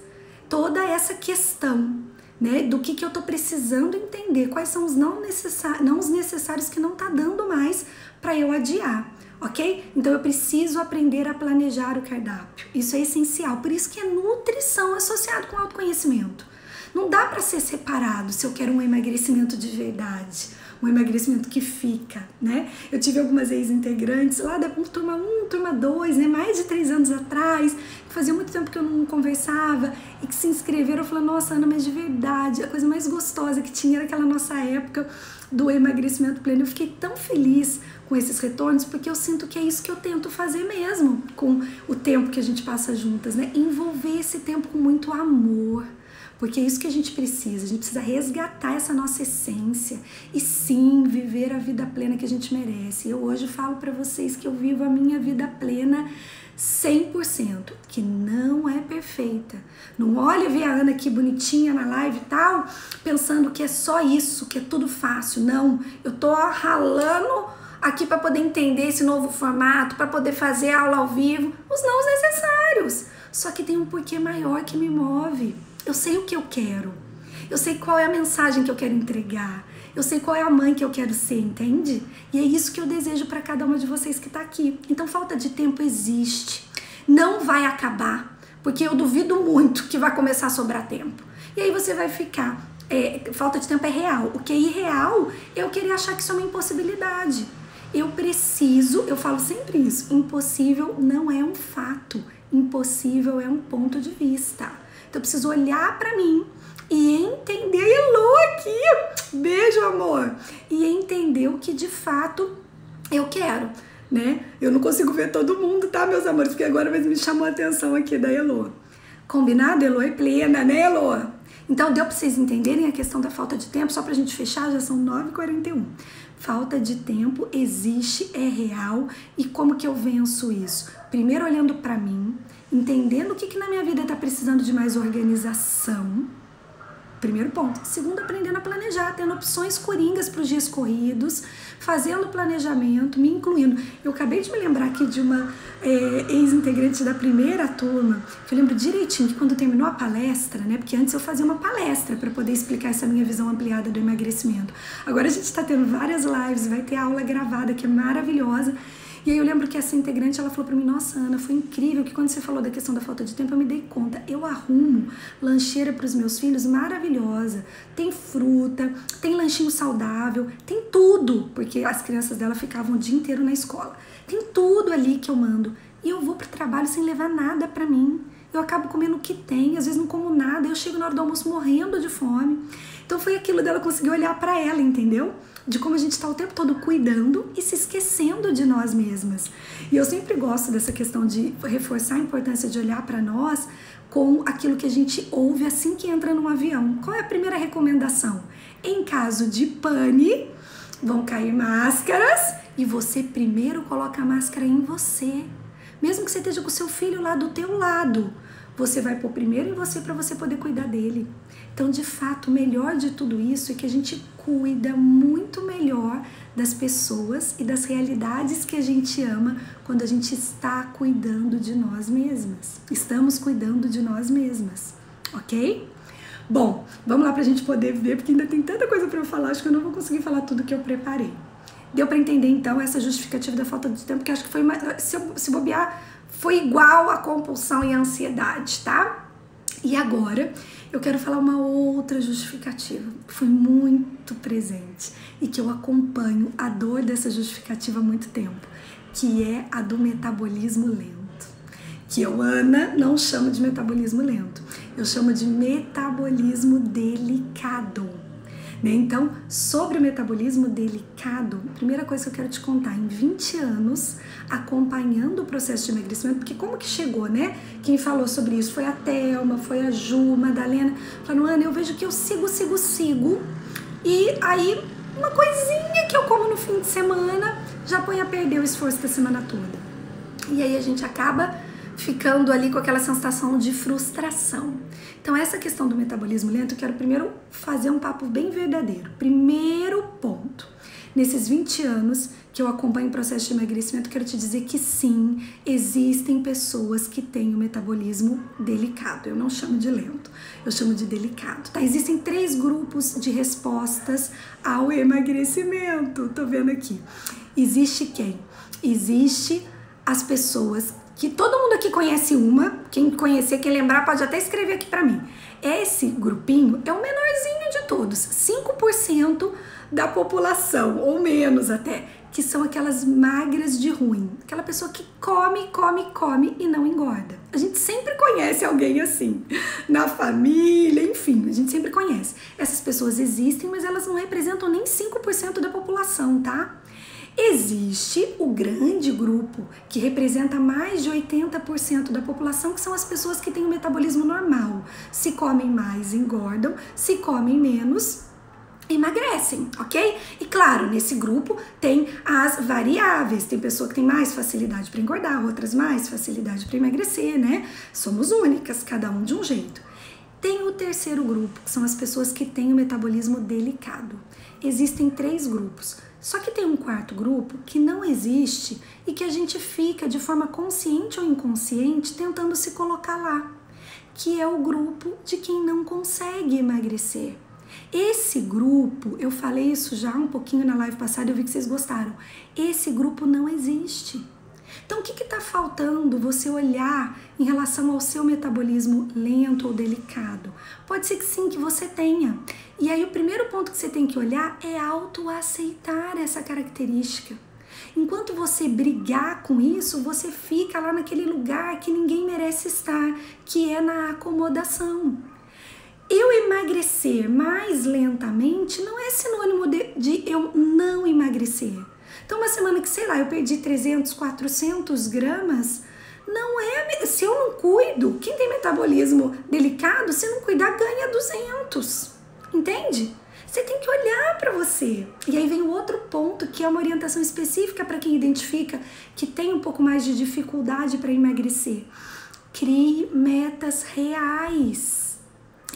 toda essa questão, né, do que eu tô precisando entender, quais são os não necessários que não tá dando mais para eu adiar, ok? Então eu preciso aprender a planejar o cardápio, isso é essencial, por isso que é nutrição associado com autoconhecimento. Não dá para ser separado se eu quero um emagrecimento de verdade, um emagrecimento que fica, né? Eu tive algumas ex-integrantes lá da turma 1, turma 2, né? Mais de 3 anos atrás, que fazia muito tempo que eu não conversava e que se inscreveram. Eu falei, nossa, Ana, mas de verdade, a coisa mais gostosa que tinha era aquela nossa época do emagrecimento pleno. Eu fiquei tão feliz com esses retornos, porque eu sinto que é isso que eu tento fazer mesmo com o tempo que a gente passa juntas, né? Envolver esse tempo com muito amor, porque é isso que a gente precisa resgatar essa nossa essência e sim, viver a vida plena que a gente merece. Eu hoje falo pra vocês que eu vivo a minha vida plena 100%, que não é perfeita. Não olha ver a Ana aqui bonitinha na live e tal, pensando que é só isso, que é tudo fácil. Não, eu tô ralando aqui para poder entender esse novo formato, para poder fazer aula ao vivo, os não necessários. Só que tem um porquê maior que me move. Eu sei o que eu quero. Eu sei qual é a mensagem que eu quero entregar. Eu sei qual é a mãe que eu quero ser, entende? E é isso que eu desejo para cada uma de vocês que tá aqui. Então, falta de tempo existe. Não vai acabar, porque eu duvido muito que vai começar a sobrar tempo. E aí você vai ficar... falta de tempo é real. O que é irreal é eu querer achar que isso é uma impossibilidade. Eu falo sempre isso, impossível não é um fato, impossível é um ponto de vista. Então eu preciso olhar pra mim e entender, Elô aqui, beijo amor, e entender o que de fato eu quero, né? Eu não consigo ver todo mundo, tá, meus amores, porque agora me chamou a atenção aqui da Elô. Combinado? Elô é plena, né, Elô? Então deu pra vocês entenderem a questão da falta de tempo, só pra gente fechar, já são 9h41. Falta de tempo existe, é real. E como que eu venço isso? Primeiro olhando pra mim, entendendo o que na minha vida tá precisando de mais organização. Primeiro ponto. Segundo, aprendendo a planejar, tendo opções coringas para os dias corridos, fazendo planejamento, me incluindo. Eu acabei de me lembrar aqui de uma ex-integrante da primeira turma, que eu lembro direitinho que quando terminou a palestra, né? Porque antes eu fazia uma palestra para poder explicar essa minha visão ampliada do emagrecimento. Agora a gente está tendo várias lives, vai ter aula gravada que é maravilhosa. E aí eu lembro que essa integrante, ela falou pra mim, nossa, Ana, foi incrível que quando você falou da questão da falta de tempo, eu me dei conta. Eu arrumo lancheira pros meus filhos maravilhosa. Tem fruta, tem lanchinho saudável, tem tudo. Porque as crianças dela ficavam o dia inteiro na escola. Tem tudo ali que eu mando. E eu vou pro trabalho sem levar nada pra mim. Eu acabo comendo o que tem, às vezes não como nada. Eu chego na hora do almoço morrendo de fome. Então foi aquilo dela conseguir olhar pra ela, entendeu? De como a gente está o tempo todo cuidando e se esquecendo de nós mesmas. E eu sempre gosto dessa questão de reforçar a importância de olhar para nós com aquilo que a gente ouve assim que entra num avião. Qual é a primeira recomendação? Em caso de pane, vão cair máscaras e você primeiro coloca a máscara em você. Mesmo que você esteja com o seu filho lá do teu lado, você vai pôr primeiro em você para você poder cuidar dele. Então, de fato, o melhor de tudo isso é que a gente cuida muito melhor das pessoas e das realidades que a gente ama quando a gente está cuidando de nós mesmas. Estamos cuidando de nós mesmas, ok? Bom, vamos lá pra gente poder ver, porque ainda tem tanta coisa para eu falar, acho que eu não vou conseguir falar tudo que eu preparei. Deu para entender, então, essa justificativa da falta de tempo, que acho que foi, se bobear, foi igual a compulsão e a ansiedade, tá? E agora eu quero falar uma outra justificativa que foi muito presente e que eu acompanho a dor dessa justificativa há muito tempo, que é a do metabolismo lento. Que eu, Ana, não chamo de metabolismo lento, eu chamo de metabolismo delicado. Então, sobre o metabolismo delicado, a primeira coisa que eu quero te contar, em 20 anos, acompanhando o processo de emagrecimento, porque como que chegou, né? Quem falou sobre isso foi a Thelma, foi a Ju, Madalena, falando, Ana, eu vejo que eu sigo, e aí uma coisinha que eu como no fim de semana já põe a perder o esforço da semana toda. E aí a gente acaba ficando ali com aquela sensação de frustração. Então essa questão do metabolismo lento, eu quero primeiro fazer um papo bem verdadeiro. Primeiro ponto, nesses 20 anos que eu acompanho o processo de emagrecimento, eu quero te dizer que sim, existem pessoas que têm o metabolismo delicado. Eu não chamo de lento, eu chamo de delicado, tá? Existem 3 grupos de respostas ao emagrecimento, tô vendo aqui. Existe quem? Existe as pessoas que todo mundo aqui conhece uma, quem conhecer, quem lembrar pode até escrever aqui pra mim. Esse grupinho é o menorzinho de todos, 5% da população, ou menos até, que são aquelas magras de ruim, aquela pessoa que come, come, come e não engorda. A gente sempre conhece alguém assim, na família, enfim, a gente sempre conhece. Essas pessoas existem, mas elas não representam nem 5% da população, tá? Existe o grande grupo que representa mais de 80% da população, que são as pessoas que têm um metabolismo normal. Se comem mais, engordam, se comem menos, emagrecem, ok? E claro, nesse grupo tem as variáveis, tem pessoa que tem mais facilidade para engordar, outras mais facilidade para emagrecer, né? Somos únicas, cada um de um jeito. Tem o terceiro grupo, que são as pessoas que têm o metabolismo delicado. Existem 3 grupos, só que tem um quarto grupo que não existe e que a gente fica de forma consciente ou inconsciente tentando se colocar lá, que é o grupo de quem não consegue emagrecer. Esse grupo, eu falei isso já um pouquinho na live passada, eu vi que vocês gostaram. Esse grupo não existe. Então, o que está faltando você olhar em relação ao seu metabolismo lento ou delicado? Pode ser que sim, que você tenha. E aí, o primeiro ponto que você tem que olhar é autoaceitar essa característica. Enquanto você brigar com isso, você fica lá naquele lugar que ninguém merece estar, que é na acomodação. Eu emagrecer mais lentamente não é sinônimo de eu não emagrecer. Então, uma semana que, sei lá, eu perdi 300, 400 gramas, não é... Se eu não cuido, quem tem metabolismo delicado, se não cuidar, ganha 200. Entende? Você tem que olhar para você. E aí vem o outro ponto, que é uma orientação específica para quem identifica que tem um pouco mais de dificuldade para emagrecer. Crie metas reais.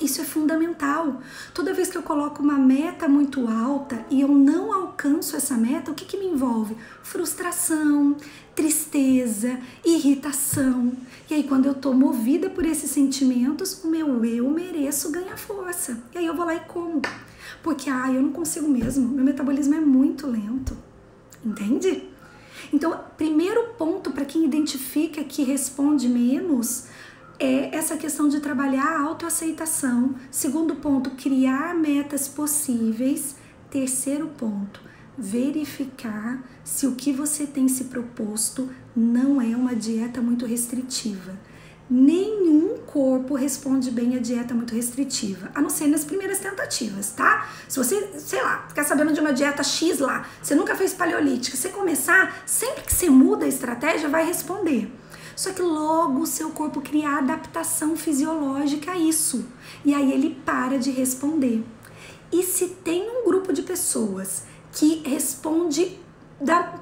Isso é fundamental. Toda vez que eu coloco uma meta muito alta e eu não alcanço essa meta, o que me envolve? Frustração, tristeza, irritação. E aí, quando eu tô movida por esses sentimentos, o meu eu mereço ganhar força. E aí eu vou lá e como. Porque, eu não consigo mesmo. Meu metabolismo é muito lento. Entende? Então, primeiro ponto para quem identifica que responde menos é essa questão de trabalhar a autoaceitação. Segundo ponto, criar metas possíveis. Terceiro ponto, verificar se o que você tem se proposto não é uma dieta muito restritiva. Nenhum corpo responde bem a dieta muito restritiva, a não ser nas primeiras tentativas, tá? Se você, sei lá, ficar sabendo de uma dieta X lá, você nunca fez paleolítica, você começar, sempre que você muda a estratégia, vai responder. Só que logo o seu corpo cria adaptação fisiológica a isso. E aí ele para de responder. E se tem um grupo de pessoas que responde da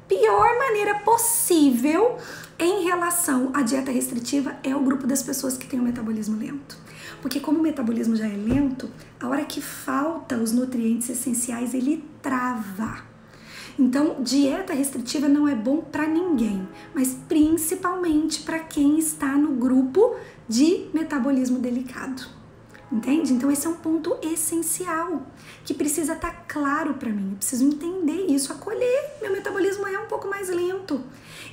pior maneira possível em relação à dieta restritiva, é o grupo das pessoas que tem o metabolismo lento. Porque como o metabolismo já é lento, a hora que falta os nutrientes essenciais, ele trava. Então, dieta restritiva não é bom para ninguém, mas principalmente para quem está no grupo de metabolismo delicado. Entende? Então, esse é um ponto essencial, que precisa estar claro para mim. Eu preciso entender isso, acolher. Meu metabolismo é um pouco mais lento.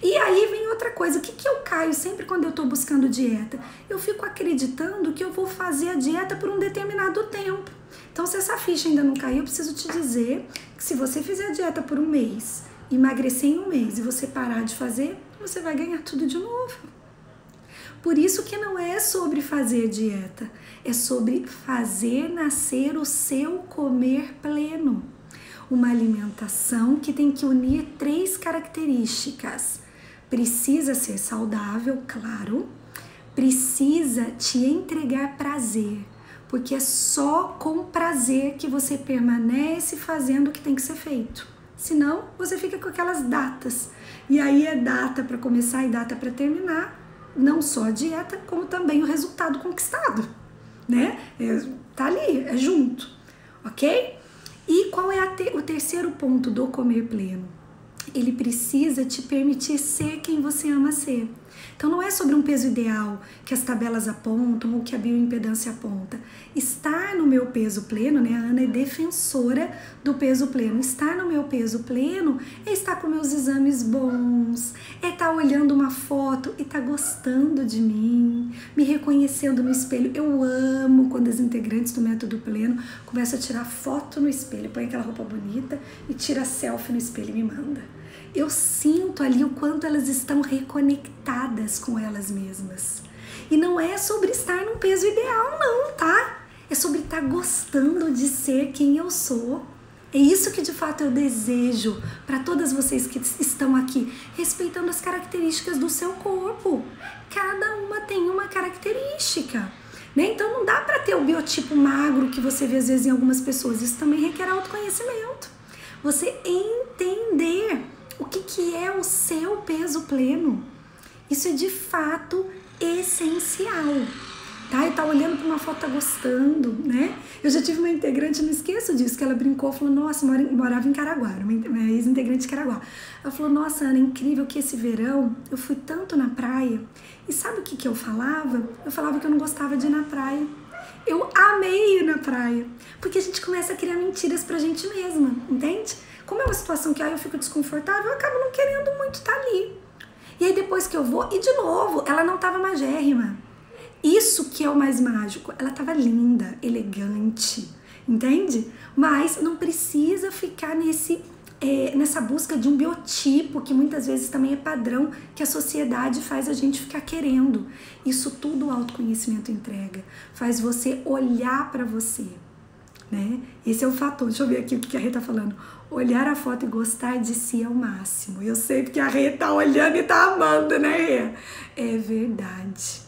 E aí vem outra coisa. O que eu caio sempre quando eu estou buscando dieta? Eu fico acreditando que eu vou fazer a dieta por um determinado tempo. Então, se essa ficha ainda não caiu, eu preciso te dizer que se você fizer a dieta por um mês, emagrecer em um mês e você parar de fazer, você vai ganhar tudo de novo. Por isso que não é sobre fazer dieta, é sobre fazer nascer o seu comer pleno. Uma alimentação que tem que unir 3 características. Precisa ser saudável, claro. Precisa te entregar prazer. Porque é só com prazer que você permanece fazendo o que tem que ser feito. Senão, você fica com aquelas datas. E aí é data para começar e data para terminar. Não só a dieta, como também o resultado conquistado. Né? Tá ali, é junto. Ok? E qual é o terceiro ponto do comer pleno? Ele precisa te permitir ser quem você ama ser. Então não é sobre um peso ideal que as tabelas apontam ou que a bioimpedância aponta. Estar no meu peso pleno, né? A Ana é defensora do peso pleno. Estar no meu peso pleno é estar com meus exames bons, é estar olhando uma foto e estar gostando de mim, me reconhecendo no espelho. Eu amo quando as integrantes do método pleno começam a tirar foto no espelho, põe aquela roupa bonita e tira selfie no espelho e me manda. Eu sinto ali o quanto elas estão reconectadas com elas mesmas. E não é sobre estar num peso ideal não, tá? É sobre estar gostando de ser quem eu sou. É isso que de fato eu desejo para todas vocês que estão aqui, respeitando as características do seu corpo. Cada uma tem uma característica, né? Então não dá para ter o biotipo magro que você vê às vezes em algumas pessoas. Isso também requer autoconhecimento. Você entender o que é o seu peso pleno. Isso é de fato essencial, tá? E tá olhando para uma foto, tá gostando, né? Eu já tive uma integrante, não esqueço disso, que ela brincou, falou, nossa, morava em Caraguá, uma ex-integrante de Caraguá. Ela falou, nossa, Ana, é incrível que esse verão eu fui tanto na praia. E sabe o que eu falava? Eu falava que eu não gostava de ir na praia. Eu amei ir na praia, porque a gente começa a criar mentiras pra gente mesma, entende? Como é uma situação que aí eu fico desconfortável, eu acabo não querendo muito estar ali. E aí depois que eu vou, e de novo, ela não tava magérrima. Isso que é o mais mágico, ela tava linda, elegante, entende? Mas não precisa ficar nessa busca de um biotipo, que muitas vezes também é padrão, que a sociedade faz a gente ficar querendo. Isso tudo o autoconhecimento entrega, faz você olhar para você, né? Esse é o fator, deixa eu ver aqui o que a Rê tá falando. Olhar a foto e gostar de si é o máximo. Eu sei porque a Rê tá olhando e tá amando, né, Rê? É verdade.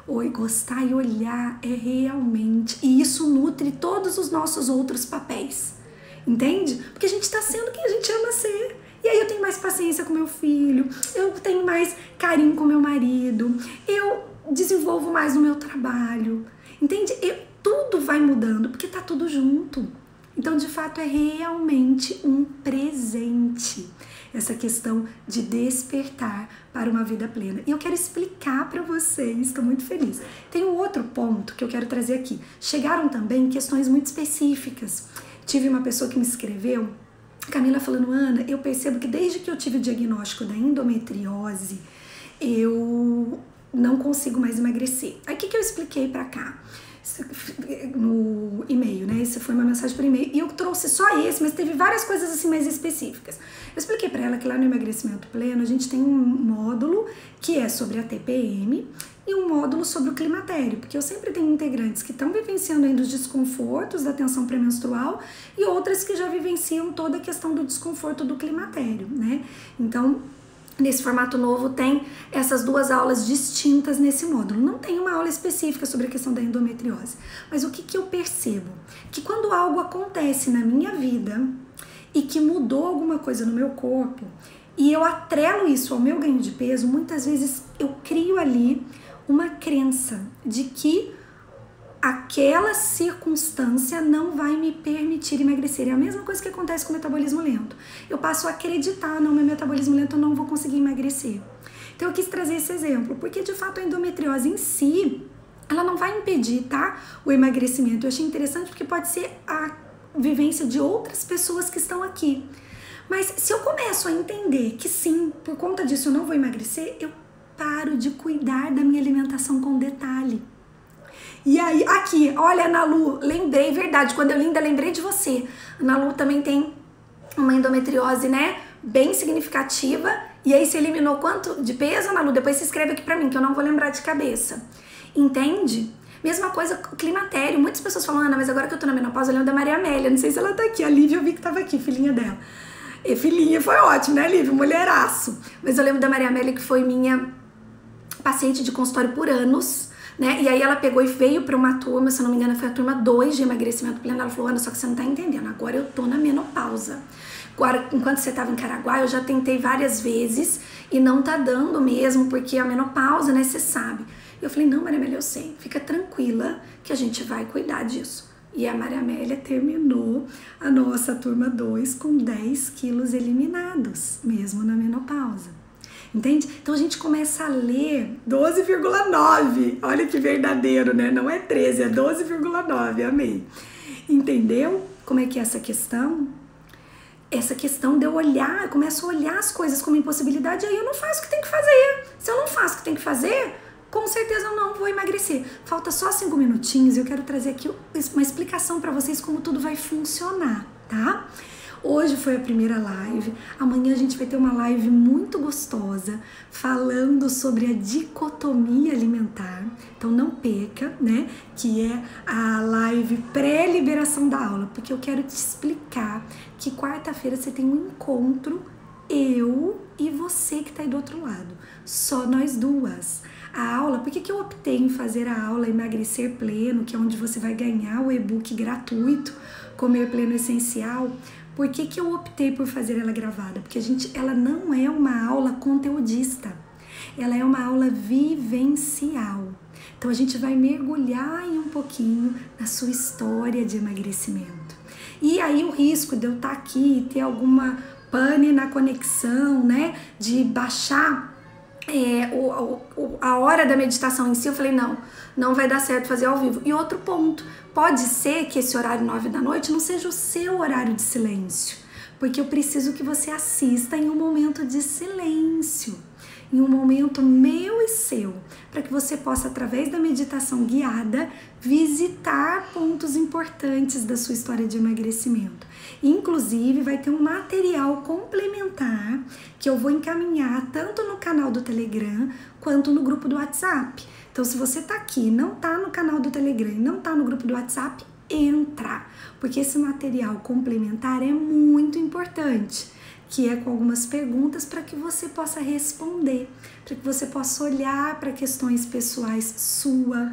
Oi, gostar e olhar é realmente... E isso nutre todos os nossos outros papéis. Entende? Porque a gente tá sendo quem a gente ama ser. E aí eu tenho mais paciência com meu filho, eu tenho mais carinho com meu marido, eu desenvolvo mais no meu trabalho. Entende? Tudo vai mudando, porque tá tudo junto. Então, de fato, é realmente um presente essa questão de despertar para uma vida plena. E eu quero explicar para vocês, estou muito feliz. Tem um outro ponto que eu quero trazer aqui. Chegaram também questões muito específicas. Tive uma pessoa que me escreveu, Camila, falando, Ana, eu percebo que desde que eu tive o diagnóstico da endometriose, eu não consigo mais emagrecer. Aí o que eu expliquei para cá? No e-mail, né? Isso foi uma mensagem por e-mail. E eu trouxe só esse, mas teve várias coisas assim mais específicas. Eu expliquei para ela que lá no emagrecimento pleno a gente tem um módulo que é sobre a TPM e um módulo sobre o climatério, porque eu sempre tenho integrantes que estão vivenciando ainda os desconfortos da tensão pré-menstrual e outras que já vivenciam toda a questão do desconforto do climatério, né? Então, nesse formato novo tem essas duas aulas distintas nesse módulo. Não tem uma aula específica sobre a questão da endometriose. Mas o que eu percebo? Que quando algo acontece na minha vida e que mudou alguma coisa no meu corpo e eu atrelo isso ao meu ganho de peso, muitas vezes eu crio ali uma crença de que aquela circunstância não vai me permitir emagrecer. É a mesma coisa que acontece com o metabolismo lento. Eu passo a acreditar, não, meu metabolismo lento eu não vou conseguir emagrecer. Então eu quis trazer esse exemplo, porque de fato a endometriose em si, ela não vai impedir, tá, o emagrecimento. Eu achei interessante porque pode ser a vivência de outras pessoas que estão aqui. Mas se eu começo a entender que sim, por conta disso eu não vou emagrecer, eu paro de cuidar da minha alimentação com detalhe. E aí, aqui, olha, Ana Lu, lembrei, verdade, quando eu linda, lembrei de você. Ana Lu também tem uma endometriose, né, bem significativa. E aí, você eliminou quanto de peso, Ana Lu? Depois se escreve aqui pra mim, que eu não vou lembrar de cabeça. Entende? Mesma coisa com o climatério. Muitas pessoas falam, Ana, mas agora que eu tô na menopausa, eu lembro da Maria Amélia. Não sei se ela tá aqui. A Lívia, eu vi que tava aqui, filhinha dela. E filhinha foi ótimo, né, Lívia? Mulheraço. Mas eu lembro da Maria Amélia, que foi minha paciente de consultório por anos, né? E aí ela pegou e veio para uma turma, se eu não me engano foi a turma 2 de emagrecimento pleno. Ela falou, Ana, só que você não tá entendendo, agora eu tô na menopausa. Agora, enquanto você tava em Caraguá, eu já tentei várias vezes e não tá dando mesmo, porque a menopausa, né, você sabe. E eu falei, não, Maria Amélia, eu sei, fica tranquila que a gente vai cuidar disso. E a Maria Amélia terminou a nossa turma 2 com 10 quilos eliminados, mesmo na menopausa. Entende? Então a gente começa a ler 12,9. Olha que verdadeiro, né? Não é 13, é 12,9. Amei. Entendeu como é que é essa questão? Essa questão de eu olhar, eu começo a olhar as coisas como impossibilidade, aí eu não faço o que tem que fazer. Se eu não faço o que tem que fazer, com certeza eu não vou emagrecer. Falta só 5 minutinhos e eu quero trazer aqui uma explicação para vocês como tudo vai funcionar, tá? Hoje foi a primeira live, amanhã a gente vai ter uma live muito gostosa falando sobre a dicotomia alimentar, então não perca, né, que é a live pré-liberação da aula, porque eu quero te explicar que quarta-feira você tem um encontro, eu e você que tá aí do outro lado, só nós duas. A aula, por que eu optei em fazer a aula Emagrecer Pleno, que é onde você vai ganhar o e-book gratuito, Comer Pleno Essencial? Por que eu optei por fazer ela gravada? Porque ela não é uma aula conteudista, ela é uma aula vivencial. Então a gente vai mergulhar em um pouquinho na sua história de emagrecimento. E aí o risco de eu estar aqui e ter alguma pane na conexão, né, de baixar a hora da meditação em si, eu falei, não vai dar certo fazer ao vivo. E outro ponto, pode ser que esse horário 9 da noite não seja o seu horário de silêncio, porque eu preciso que você assista em um momento de silêncio, em um momento meu e seu, para que você possa, através da meditação guiada, visitar pontos importantes da sua história de emagrecimento. Inclusive, vai ter um material complementar que eu vou encaminhar tanto no canal do Telegram quanto no grupo do WhatsApp. Então, se você tá aqui, não tá no canal do Telegram e não tá no grupo do WhatsApp, entra, porque esse material complementar é muito importante, que é com algumas perguntas para que você possa responder, para que você possa olhar para questões pessoais sua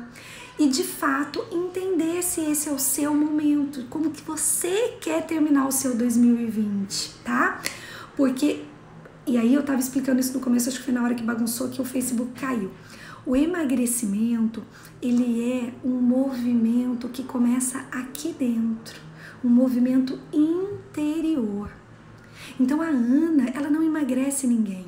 e de fato entender se esse é o seu momento, como que você quer terminar o seu 2020, tá? Porque, e aí eu tava explicando isso no começo, acho que foi na hora que bagunçou que o Facebook caiu. O emagrecimento, ele é um movimento que começa aqui dentro, um movimento interior. Então a Ana, ela não emagrece ninguém.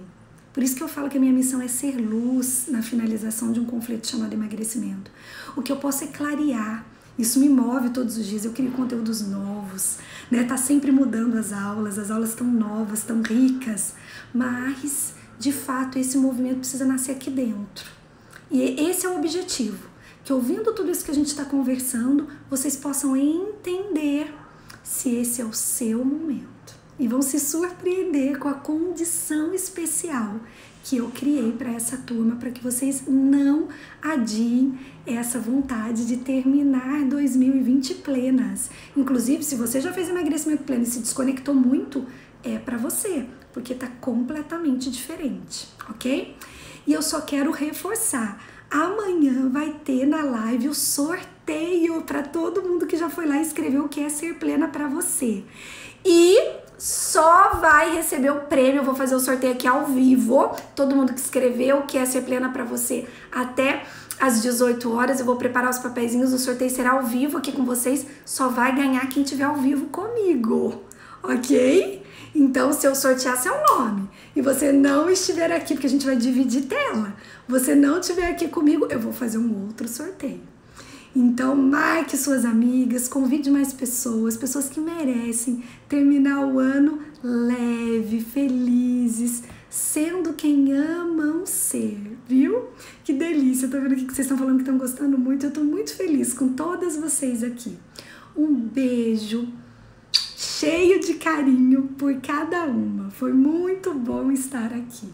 Por isso que eu falo que a minha missão é ser luz na finalização de um conflito chamado emagrecimento. O que eu posso é clarear. Isso me move todos os dias, eu crio conteúdos novos, né? Tá sempre mudando as aulas estão novas, estão ricas, mas de fato esse movimento precisa nascer aqui dentro. E esse é o objetivo, que ouvindo tudo isso que a gente está conversando, vocês possam entender se esse é o seu momento. E vão se surpreender com a condição especial que eu criei para essa turma, para que vocês não adiem essa vontade de terminar 2020 plenas. Inclusive, se você já fez emagrecimento pleno e se desconectou muito, é para você, porque tá completamente diferente, ok? E eu só quero reforçar, amanhã vai ter na live o sorteio para todo mundo que já foi lá e escreveu o que é ser plena para você. E só vai receber o prêmio, eu vou fazer o sorteio aqui ao vivo, todo mundo que escreveu o que é ser plena para você até às 18 horas, eu vou preparar os papeizinhos, o sorteio será ao vivo aqui com vocês, só vai ganhar quem estiver ao vivo comigo, ok? Então, se eu sortear seu nome e você não estiver aqui, porque a gente vai dividir tela, você não estiver aqui comigo, eu vou fazer um outro sorteio. Então, marque suas amigas, convide mais pessoas que merecem terminar o ano leve, felizes, sendo quem amam ser, viu? Que delícia, tô vendo aqui que vocês estão falando que estão gostando muito, eu tô muito feliz com todas vocês aqui. Um beijo cheio de carinho por cada uma, foi muito bom estar aqui.